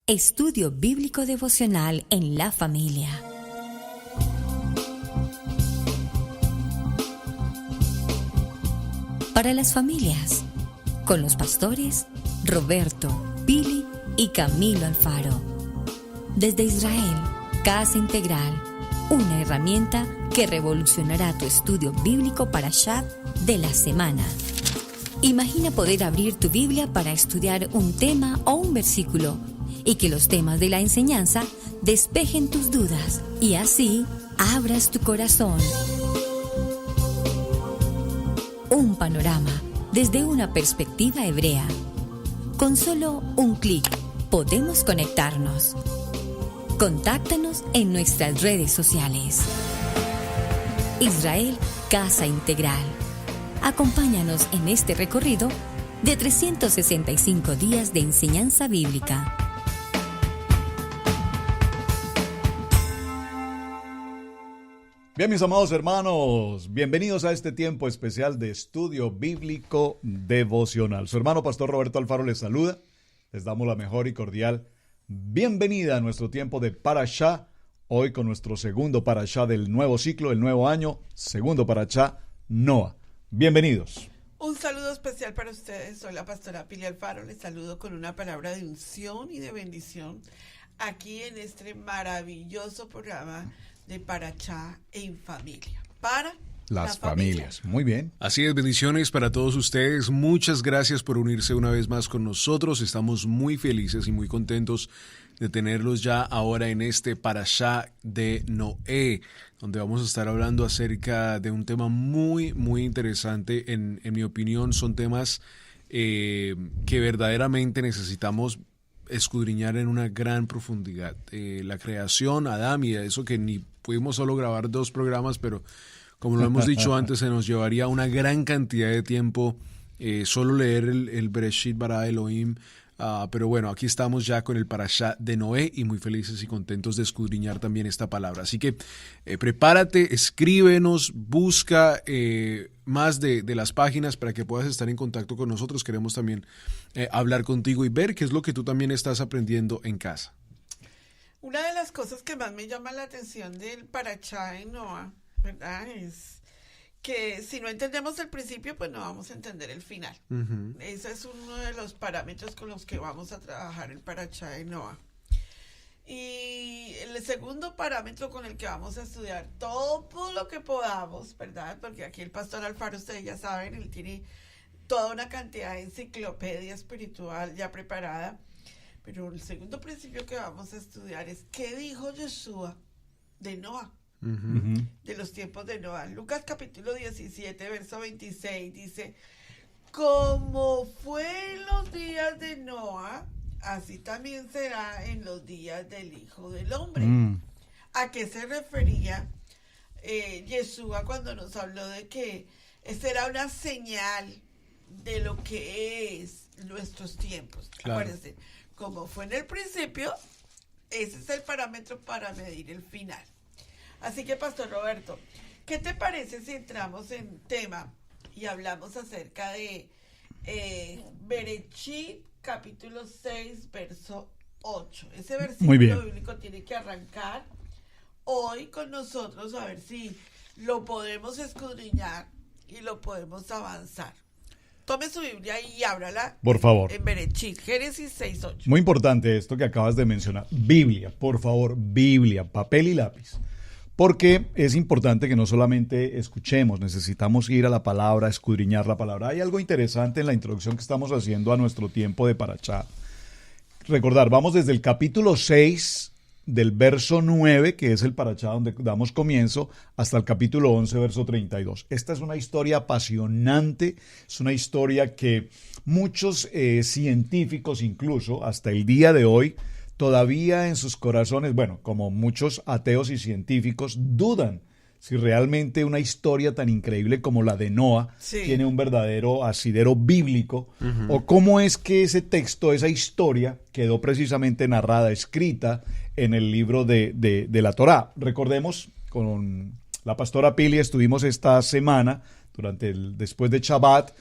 Estudio Bíblico Devocional en la Familia. Para las familias, con los pastores Roberto, Pili y Camilo Alfaro. Desde Israel, Casa Integral, una herramienta que revolucionará tu estudio bíblico Parashá de la semana. Imagina poder abrir tu Biblia para estudiar un tema o un versículo y que los temas de la enseñanza despejen tus dudas y así abras tu corazón. Un panorama desde una perspectiva hebrea. Con solo un clic podemos conectarnos. Contáctanos en nuestras redes sociales. Israel Casa Integral. Acompáñanos en este recorrido de 365 días de enseñanza bíblica. Bien, mis amados hermanos, bienvenidos a este tiempo especial de estudio bíblico devocional. Su hermano Pastor Roberto Alfaro les saluda. Les damos la mejor y cordial bienvenida a nuestro tiempo de Parashá. Hoy con nuestro segundo Parashá del nuevo ciclo, el nuevo año, segundo Parashá, Noa. Bienvenidos. Un saludo especial para ustedes. Soy la pastora Pili Alfaro. Les saludo con una palabra de unción y de bendición aquí en este maravilloso programa de Parashá en familia. Para las familias. Muy bien. Así es, bendiciones para todos ustedes. Muchas gracias por unirse una vez más con nosotros. Estamos muy felices y muy contentos de tenerlos ya ahora en este Parashá de Noé, donde vamos a estar hablando acerca de un tema muy, muy interesante. En mi opinión, son temas que verdaderamente necesitamos escudriñar en una gran profundidad. La creación, Adán, y eso que ni pudimos solo grabar 2 programas, pero como lo hemos dicho antes, se nos llevaría una gran cantidad de tiempo solo leer el Bereshit bara Elohim. Pero bueno, aquí estamos ya con el Parashá de Noé y muy felices y contentos de escudriñar también esta palabra. Así que prepárate, escríbenos, busca más de las páginas para que puedas estar en contacto con nosotros. Queremos también hablar contigo y ver qué es lo que tú también estás aprendiendo en casa. Una de las cosas que más me llama la atención del Parashá en Noa, ¿verdad? Es que si no entendemos el principio, pues no vamos a entender el final. Uh-huh. Ese es uno de los parámetros con los que vamos a trabajar el Parashá de Noa. Y el segundo parámetro con el que vamos a estudiar todo lo que podamos, ¿verdad? Porque aquí el pastor Alfaro, ustedes ya saben, él tiene toda una cantidad de enciclopedia espiritual ya preparada. Pero el segundo principio que vamos a estudiar es ¿qué dijo Yeshua de Noa? Uh-huh. De los tiempos de Noa. Lucas capítulo 17, verso 26 dice: como fue en los días de Noa, así también será en los días del Hijo del Hombre. ¿A qué se refería Yeshua cuando nos habló de que esta era una señal de lo que es nuestros tiempos? Claro. Acuérdense, como fue en el principio, ese es el parámetro para medir el final. Así que, Pastor Roberto, ¿qué te parece si entramos en tema y hablamos acerca de Bereshit, capítulo 6, verso 8? Ese versículo bíblico tiene que arrancar hoy con nosotros, a ver si lo podemos escudriñar y lo podemos avanzar. Tome su Biblia y ábrala. Por favor. En Bereshit, Génesis 6:8. Muy importante esto que acabas de mencionar. Biblia, por favor, Biblia, papel y lápiz. Porque es importante que no solamente escuchemos, necesitamos ir a la palabra, escudriñar la palabra. Hay algo interesante en la introducción que estamos haciendo a nuestro tiempo de Parashá. Recordar, vamos desde el capítulo 6 del verso 9, que es el Parashá donde damos comienzo, hasta el capítulo 11, verso 32. Esta es una historia apasionante, es una historia que muchos científicos, incluso hasta el día de hoy, todavía en sus corazones, bueno, como muchos ateos y científicos, dudan si realmente una historia tan increíble como la de Noa tiene un verdadero asidero bíblico, o cómo es que ese texto, esa historia, quedó precisamente narrada, escrita en el libro de la Torá. Recordemos, con la pastora Pili estuvimos esta semana, después de Shabbat,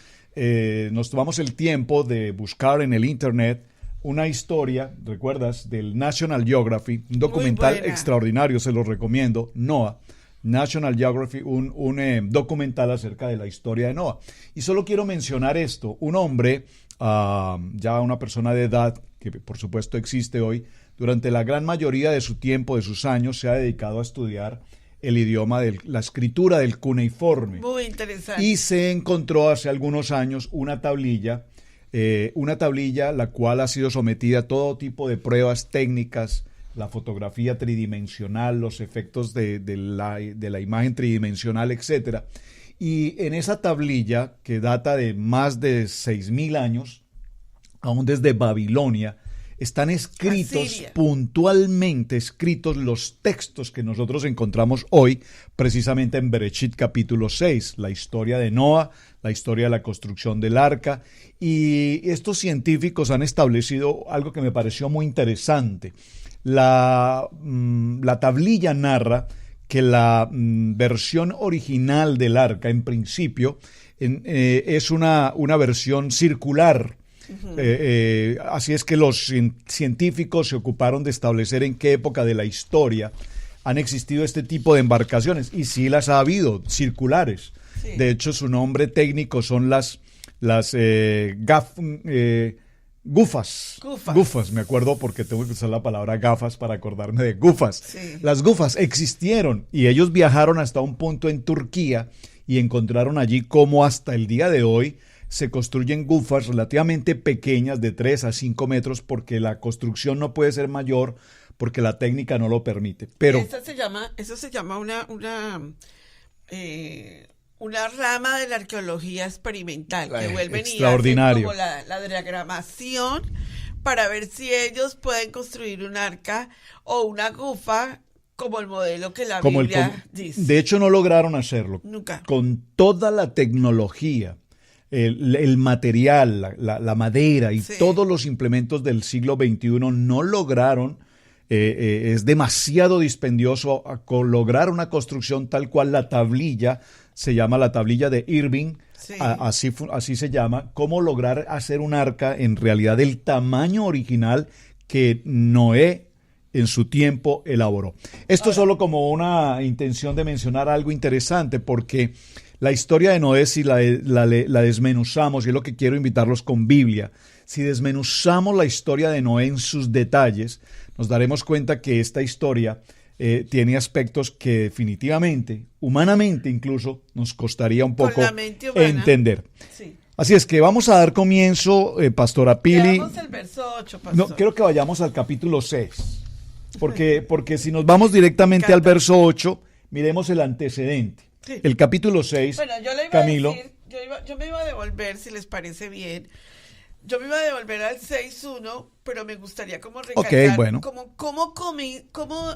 nos tomamos el tiempo de buscar en el internet una historia, ¿recuerdas? Del National Geographic, un documental extraordinario, se lo recomiendo, Noah. National Geographic, un documental acerca de la historia de Noah. Y solo quiero mencionar esto, un hombre, ya una persona de edad, que por supuesto existe hoy, durante la gran mayoría de su tiempo, de sus años, se ha dedicado a estudiar el idioma de la escritura del cuneiforme. Muy interesante. Y se encontró hace algunos años una tablilla la cual ha sido sometida a todo tipo de pruebas técnicas, la fotografía tridimensional, los efectos de la imagen tridimensional, etc. Y en esa tablilla, que data de más de 6.000 años, aún desde Babilonia, están escritos, puntualmente escritos, los textos que nosotros encontramos hoy, precisamente en Bereshit capítulo 6, la historia de Noah, la historia de la construcción del arca, y estos científicos han establecido algo que me pareció muy interesante. La tablilla narra que la versión original del arca, en principio, es una versión circular. Así es que los científicos se ocuparon de establecer en qué época de la historia han existido este tipo de embarcaciones, y sí las ha habido, circulares. Sí. De hecho, su nombre técnico son las gufas. Gufas, me acuerdo porque tengo que usar la palabra gafas para acordarme de gufas. Sí. Las gufas existieron y ellos viajaron hasta un punto en Turquía y encontraron allí cómo hasta el día de hoy se construyen gufas relativamente pequeñas de 3 a 5 metros porque la construcción no puede ser mayor porque la técnica no lo permite. Pero eso se llama una rama de la arqueología experimental que vuelven y hacen como la diagramación para ver si ellos pueden construir un arca o una gufa como el modelo que la Biblia dice. De hecho, no lograron hacerlo. Nunca. Con toda la tecnología, el material, la madera y todos los implementos del siglo XXI no lograron. Es demasiado dispendioso lograr una construcción tal cual la tablilla, se llama la tablilla de Irving, así se llama, cómo lograr hacer un arca en realidad del tamaño original que Noé en su tiempo elaboró. Esto solo como una intención de mencionar algo interesante, porque la historia de Noé, si la desmenuzamos, y es lo que quiero invitarlos con Biblia, si desmenuzamos la historia de Noé en sus detalles, nos daremos cuenta que esta historia tiene aspectos que definitivamente, humanamente incluso, nos costaría un poco entender. Sí. Así es que vamos a dar comienzo, Pastora Pili. Veamos el verso 8, Pastor. No, quiero que vayamos al capítulo 6, porque si nos vamos directamente al verso 8, miremos el antecedente. Sí. El capítulo 6, bueno, yo le iba Camilo. A decir, yo me iba a devolver, si les parece bien. Yo me iba a devolver al 6.1, pero me gustaría como recalcar cómo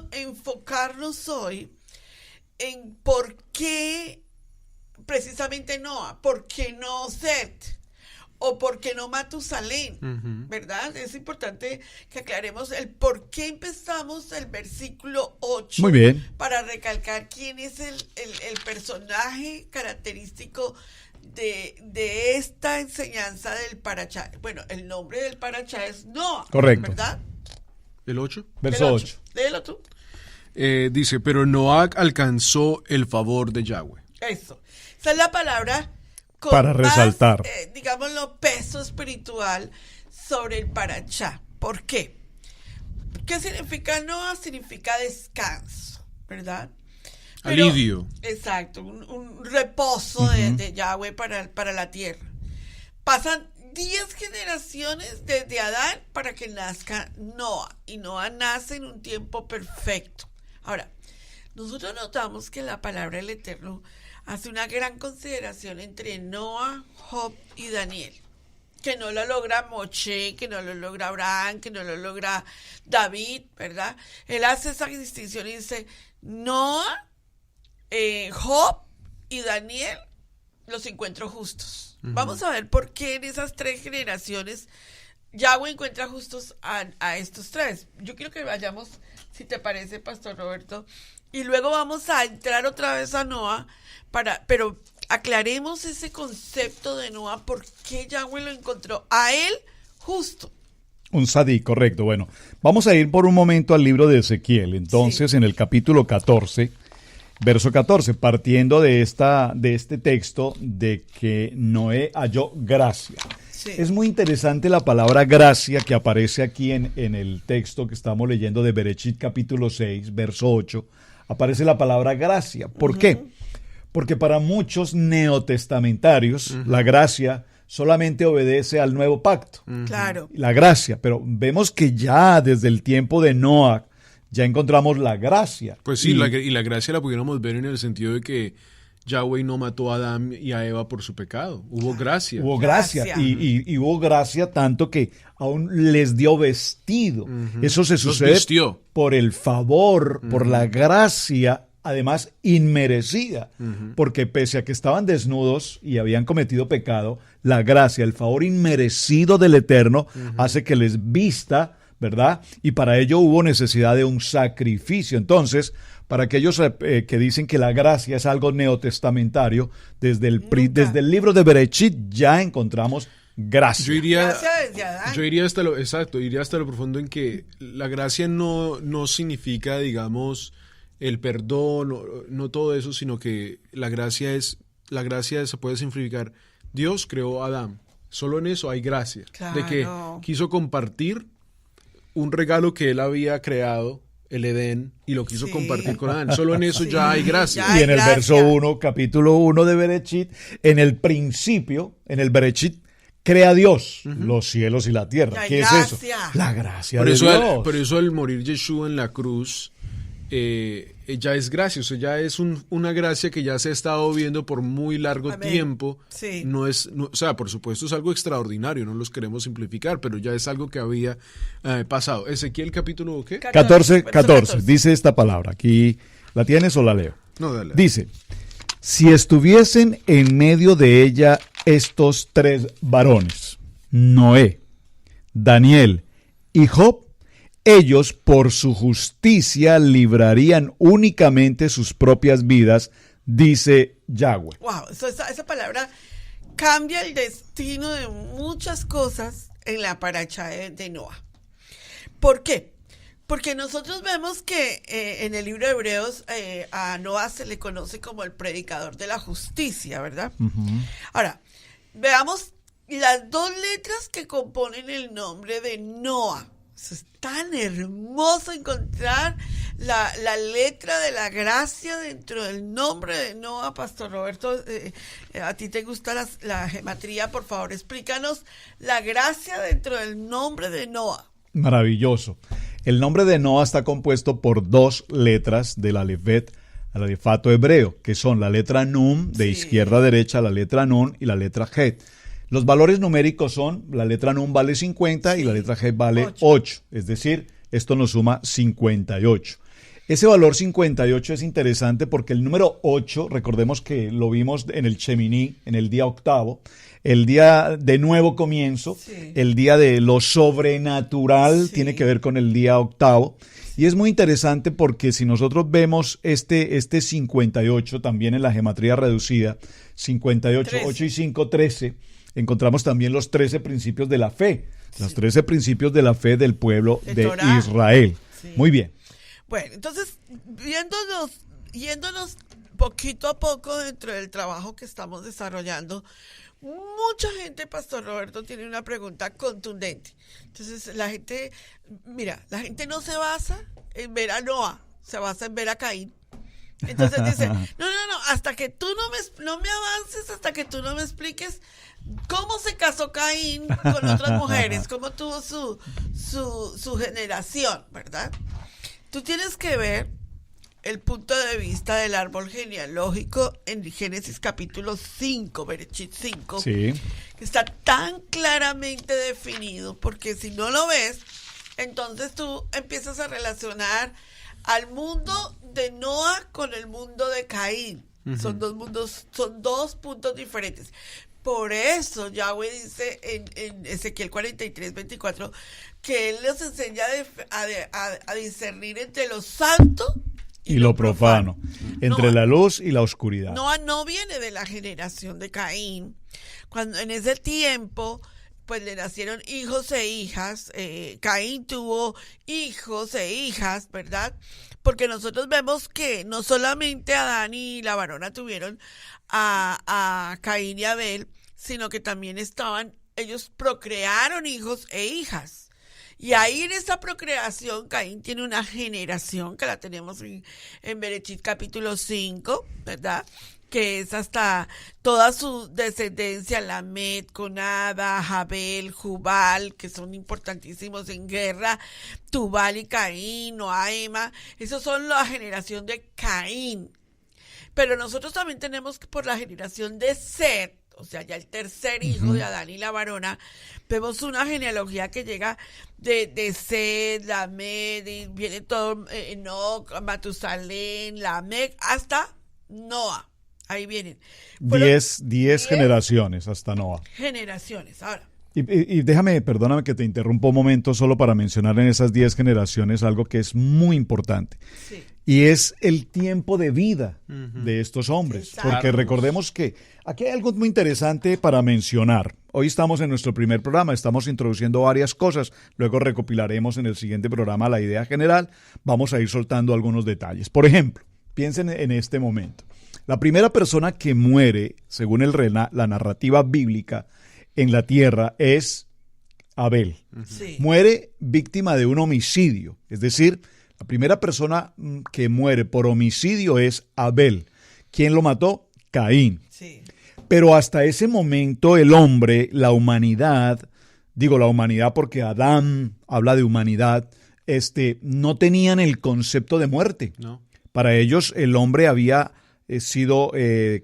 enfocarnos hoy en por qué precisamente Noah, por qué no Set o por qué no Matusalén, ¿verdad? Es importante que aclaremos el por qué empezamos el versículo 8. Muy bien. Para recalcar quién es el personaje característico de esta enseñanza del Parashá. Bueno, el nombre del Parashá es Noah. Correcto. ¿Verdad? ¿El 8? Verso 8. Léelo tú. Dice, pero Noah alcanzó el favor de Yahweh. Eso. Esa es la palabra con para resaltar. Digámoslo, peso espiritual sobre el Parashá. ¿Por qué? ¿Qué significa Noah? Significa descanso, ¿verdad? Pero, alivio. Exacto, un reposo de Yahweh para la tierra. Pasan 10 generaciones desde Adán para que nazca Noah, y Noah nace en un tiempo perfecto. Ahora, nosotros notamos que la palabra del Eterno hace una gran consideración entre Noah, Job y Daniel, que no lo logra Moshe, que no lo logra Abraham, que no lo logra David, ¿verdad? Él hace esa distinción y dice, Noah, Job y Daniel los encuentro justos. Vamos a ver por qué en esas 3 generaciones Yahweh encuentra justos a estos 3. Yo quiero que vayamos, si te parece, Pastor Roberto, y luego vamos a entrar otra vez a Noah, pero aclaremos ese concepto de Noah, por qué Yahweh lo encontró a él justo. Un sadí, correcto. Bueno, vamos a ir por un momento al libro de Ezequiel. Entonces, en el capítulo 14, verso 14, partiendo de este texto de que Noé halló gracia. Sí. Es muy interesante la palabra gracia que aparece aquí en el texto que estamos leyendo de Bereshit capítulo 6, verso 8. Aparece la palabra gracia. ¿Por qué? Porque para muchos neotestamentarios la gracia solamente obedece al nuevo pacto. Claro. La gracia, pero vemos que ya desde el tiempo de Noah ya encontramos la gracia. Pues sí, y la gracia la pudiéramos ver en el sentido de que Yahweh no mató a Adán y a Eva por su pecado. Hubo gracia. Hubo gracia. Y hubo gracia tanto que aún les dio vestido. Eso se sucede por el favor, por la gracia, además inmerecida. Porque pese a que estaban desnudos y habían cometido pecado, la gracia, el favor inmerecido del Eterno hace que les vista, ¿verdad? Y para ello hubo necesidad de un sacrificio. Entonces, para aquellos que dicen que la gracia es algo neotestamentario, desde el libro de Bereshit ya encontramos gracia. Yo iría, Gracia desde Adán. iría hasta lo profundo en que la gracia no significa, digamos, el perdón, no todo eso, sino que la gracia se puede simplificar. Dios creó a Adán. Solo en eso hay gracia. Claro. De que quiso compartir un regalo que él había creado, el Edén, y lo quiso compartir con Adán. Solo en eso ya hay gracia. Ya hay Y en el gracia. verso 1, capítulo 1 de Bereshit, en el principio, en el Bereshit, crea Dios los cielos y la tierra. Ya hay ¿Qué es eso? gracia. La gracia Por de eso, Dios. por eso al morir Yeshua en la cruz, ya es gracia, o sea, ya es una gracia que ya se ha estado viendo por muy largo Amén. tiempo. Sí. O sea, por supuesto es algo extraordinario, no los queremos simplificar, pero ya es algo que había pasado. Ezequiel capítulo, ¿qué? 14, Verso 14, dice esta palabra. Aquí, ¿la tienes o la leo? No, dale. Dice, si estuviesen en medio de ella estos tres varones, Noé, Daniel y Job, ellos por su justicia librarían únicamente sus propias vidas, dice Yahweh. Wow, esa palabra cambia el destino de muchas cosas en la paracha de Noah. ¿Por qué? Porque nosotros vemos que en el libro de Hebreos a Noah se le conoce como el predicador de la justicia, ¿verdad? Ahora, veamos las dos letras que componen el nombre de Noah. Eso es tan hermoso encontrar la letra de la gracia dentro del nombre de Noah. Pastor Roberto, a ti te gusta la gematría, por favor, explícanos la gracia dentro del nombre de Noah. Maravilloso. El nombre de Noah está compuesto por dos letras del alefet, al alefato hebreo, que son la letra Nun, de izquierda a derecha, la letra Nun y la letra Het. Los valores numéricos son, la letra Nun vale 50 y la letra Het vale 8. Es decir, esto nos suma 58. Ese valor 58 es interesante porque el número 8, recordemos que lo vimos en el Sheminí, en el día octavo, el día de nuevo comienzo, el día de lo sobrenatural, tiene que ver con el día octavo. Y es muy interesante porque si nosotros vemos este 58 también en la gematría reducida, 58, 13. 8 y 5, 13, encontramos también los 13 principios de la fe, los 13 principios de la fe del pueblo de Israel. Muy bien. Bueno, entonces, yéndonos poquito a poco dentro del trabajo que estamos desarrollando, mucha gente, Pastor Roberto, tiene una pregunta contundente. Entonces, la gente no se basa en ver a Noah, se basa en ver a Caín. Entonces dice, no, hasta que tú no me avances, hasta que tú no me expliques cómo se casó Caín con otras mujeres, cómo tuvo su generación, ¿verdad? Tú tienes que ver el punto de vista del árbol genealógico en Génesis capítulo 5, Bereshit 5, que está tan claramente definido, porque si no lo ves, entonces tú empiezas a relacionar al mundo de Noah con el mundo de Caín. Son dos mundos, son dos puntos diferentes. Por eso Yahweh dice en Ezequiel 43, 24, que Él les enseña a discernir entre lo santo y lo profano. Entre la luz y la oscuridad. Noah no viene de la generación de Caín. Cuando en ese tiempo pues le nacieron hijos e hijas. Caín tuvo hijos e hijas, ¿verdad? Porque nosotros vemos que no solamente Adán y la varona tuvieron a Caín y Abel, sino que también ellos procrearon hijos e hijas. Y ahí en esa procreación, Caín tiene una generación que la tenemos en Berechit capítulo 5, ¿verdad? Que es hasta toda su descendencia, Lamed, Conada, Jabel, Jubal, que son importantísimos en guerra, Tubal y Caín, Noaema, esos son la generación de Caín. Pero nosotros también tenemos por la generación de Set, o sea, ya el tercer hijo de Adán y la varona, vemos una genealogía que llega de Set, Lamed, y viene todo, Enoc, Matusalén, Lamec, hasta Noa. Ahí vienen. 10 generaciones hasta Noa. Generaciones, ahora. Y perdóname que te interrumpa un momento solo para mencionar en esas 10 generaciones algo que es muy importante. Sí. Y es el tiempo de vida de estos hombres. Exacto. Porque recordemos que aquí hay algo muy interesante para mencionar. Hoy estamos en nuestro primer programa, estamos introduciendo varias cosas. Luego recopilaremos en el siguiente programa la idea general. Vamos a ir soltando algunos detalles. Por ejemplo, piensen en este momento. La primera persona que muere, según la narrativa bíblica, en la tierra es Abel. Sí. Muere víctima de un homicidio. Es decir, la primera persona que muere por homicidio es Abel. ¿Quién lo mató? Caín. Sí. Pero hasta ese momento el hombre, la humanidad, digo la humanidad porque Adán habla de humanidad, no tenían el concepto de muerte. No. Para ellos el hombre había sido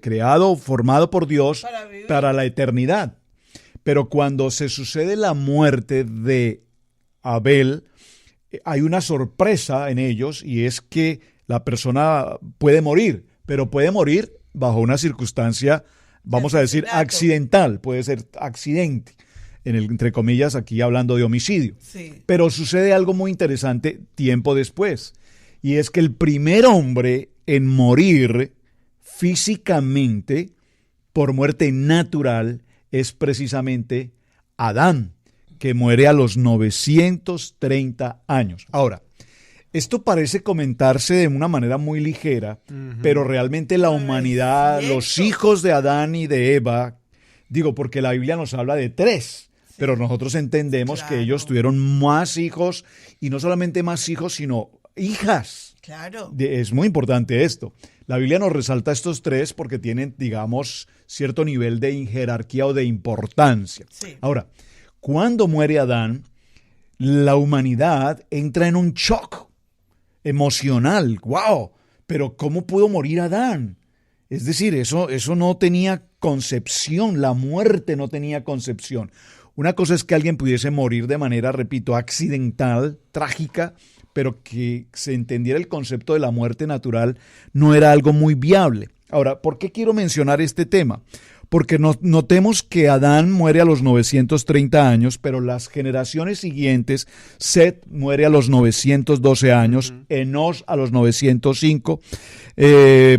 creado, formado por Dios para la eternidad. Pero cuando se sucede la muerte de Abel, hay una sorpresa en ellos y es que la persona puede morir, pero puede morir bajo una circunstancia, vamos a decir, accidental, puede ser accidente, entre comillas, aquí hablando de homicidio. Sí. Pero sucede algo muy interesante tiempo después, y es que el primer hombre en morir físicamente por muerte natural es precisamente Adán, que muere a los 930 años. Ahora, esto parece comentarse de una manera muy ligera, pero realmente la humanidad, los hijos de Adán y de Eva, digo, porque la Biblia nos habla de 3, pero nosotros entendemos que ellos tuvieron más hijos, y no solamente más hijos, sino hijas. Claro. Es muy importante esto. La Biblia nos resalta estos 3 porque tienen, digamos, cierto nivel de jerarquía o de importancia. Sí. Ahora, cuando muere Adán, la humanidad entra en un shock emocional. ¡Wow! Pero ¿cómo pudo morir Adán? Es decir, eso no tenía concepción, la muerte no tenía concepción. Una cosa es que alguien pudiese morir de manera, repito, accidental, trágica, pero que se entendiera el concepto de la muerte natural no era algo muy viable. Ahora, ¿por qué quiero mencionar este tema? Porque notemos que Adán muere a los 930 años, pero las generaciones siguientes, Set muere a los 912 años, Enos a los 905.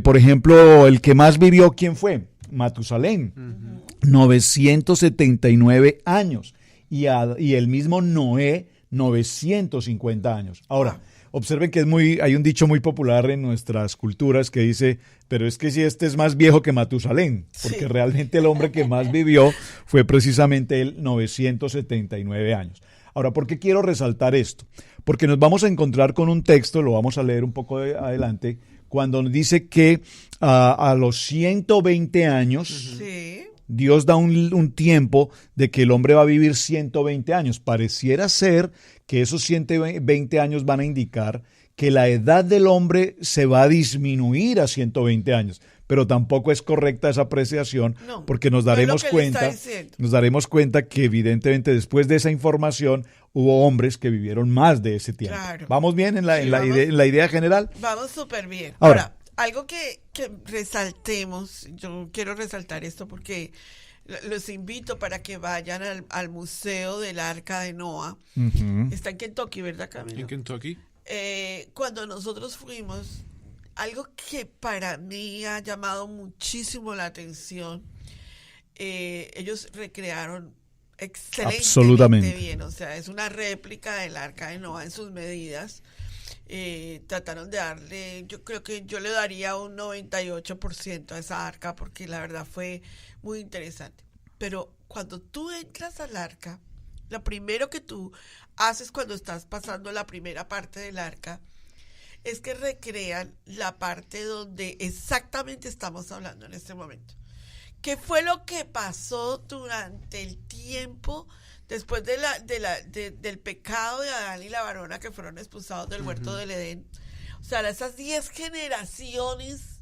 Por ejemplo, el que más vivió, ¿quién fue? Matusalén, 979 años. Y el mismo Noé, 950 años. Ahora, observen que hay un dicho muy popular en nuestras culturas que dice, pero es que si este es más viejo que Matusalén, porque realmente el hombre que más vivió fue precisamente él, 979 años. Ahora, ¿por qué quiero resaltar esto? Porque nos vamos a encontrar con un texto, lo vamos a leer un poco adelante, cuando nos dice que a los 120 años... Sí. Dios da un tiempo de que el hombre va a vivir 120 años. Pareciera ser que esos 120 años van a indicar que la edad del hombre se va a disminuir a 120 años. Pero tampoco es correcta esa apreciación, porque nos daremos cuenta que evidentemente después de esa información hubo hombres que vivieron más de ese tiempo. Claro. ¿Vamos bien en la idea general? Vamos súper bien. Ahora, algo que resaltemos, yo quiero resaltar esto porque los invito para que vayan al Museo del Arca de Noa. Está en Kentucky, ¿verdad, Camilo? En Kentucky. Cuando nosotros fuimos, algo que para mí ha llamado muchísimo la atención, ellos recrearon excelentemente Absolutamente bien, o sea, es una réplica del Arca de Noé en sus medidas. Trataron de darle, yo creo que yo le daría un 98% a esa arca porque la verdad fue muy interesante. Pero cuando tú entras al arca, lo primero que tú haces cuando estás pasando la primera parte del arca es que recrean la parte donde exactamente estamos hablando en este momento. ¿Qué fue lo que pasó durante el tiempo después del pecado de Adán y la varona que fueron expulsados del huerto del Edén? O sea, esas 10 generaciones,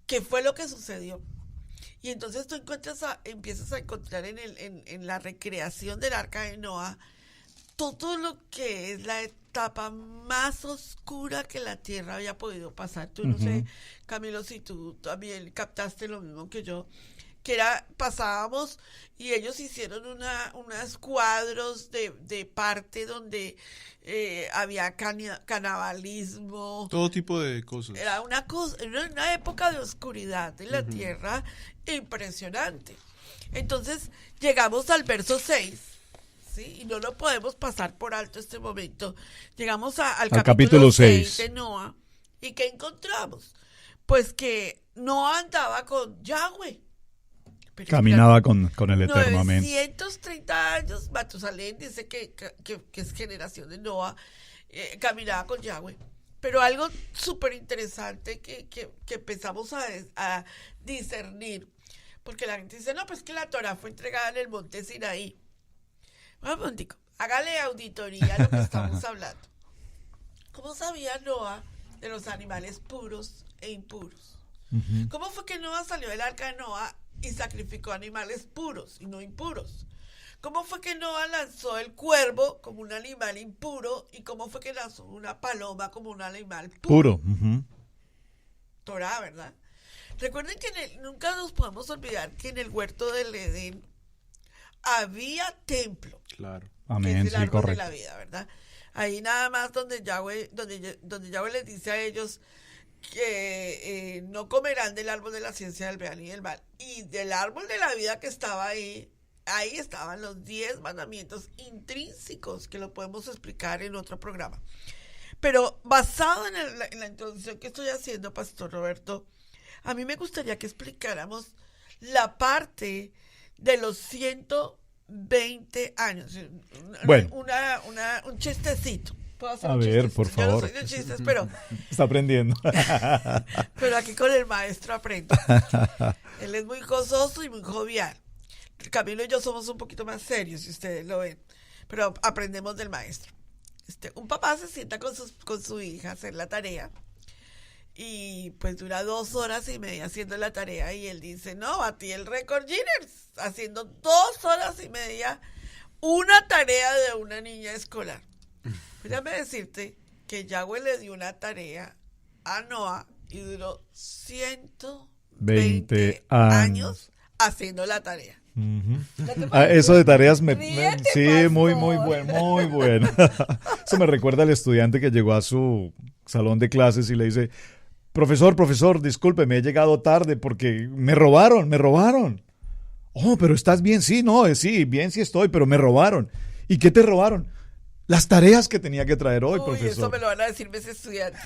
¿qué fue lo que sucedió? Y entonces tú empiezas a encontrar en la recreación del Arca de Noé todo lo que es la etapa más oscura que la tierra había podido pasar. Tú no sé, Camilo, si tú también captaste lo mismo que yo, que pasábamos y ellos hicieron unos cuadros de parte donde había canibalismo. Todo tipo de cosas. Era una época de oscuridad en la tierra impresionante. Entonces llegamos al verso 6. ¿Sí? Y no lo podemos pasar por alto este momento. Llegamos al capítulo 6 de Noé. ¿Y qué encontramos? Pues que Noé andaba con Yahweh. Pero caminaba con el Eterno. 930 años, Matusalén dice que es generación de Noé, caminaba con Yahweh. Pero algo súper interesante que empezamos a discernir, porque la gente dice, no, pues que la Torah fue entregada en el monte Sinaí. Un momentico, hágale auditoría a lo que estamos hablando. ¿Cómo sabía Noé de los animales puros e impuros? ¿Cómo fue que Noé salió del arca de Noé y sacrificó animales puros y no impuros? ¿Cómo fue que Noé lanzó el cuervo como un animal impuro y cómo fue que lanzó una paloma como un animal puro? Torah, ¿verdad? Recuerden que nunca nos podemos olvidar que en el huerto del Edén había templo. Claro. Amén, que es el árbol correcto. de la vida, ¿verdad? Ahí nada más donde Yahweh les dice a ellos que no comerán del árbol de la ciencia del bien y del mal. Y del árbol de la vida que estaba ahí estaban los 10 mandamientos intrínsecos, que lo podemos explicar en otro programa. Pero basado en la introducción que estoy haciendo, Pastor Roberto, a mí me gustaría que explicáramos la parte de los 120 años. Bueno. Un chistecito. ¿Puedo hacer A un ver, chistecito? por favor. Yo no soy de chistes, pero Está aprendiendo. pero aquí con el maestro aprendo. Él es muy gozoso y muy jovial. Camilo y yo somos un poquito más serios, si ustedes lo ven, pero aprendemos del maestro. Un papá se sienta con su hija a hacer la tarea y pues dura 2 horas y media haciendo la tarea y él dice, no, batí el récord Guinness haciendo 2 horas y media una tarea de una niña escolar. Déjame decirte que Yahweh le dio una tarea a Noé y duró 120 años haciendo la tarea. Eso de tareas Ríete, sí, pastor. muy bueno. Eso me recuerda al estudiante que llegó a su salón de clases y le dice, profesor, disculpe, me he llegado tarde porque me robaron. Oh, pero ¿estás bien? Sí, no, sí, bien sí estoy, pero me robaron. ¿Y qué te robaron? Las tareas que tenía que traer hoy, profesor. Eso me lo van a decir mis estudiantes.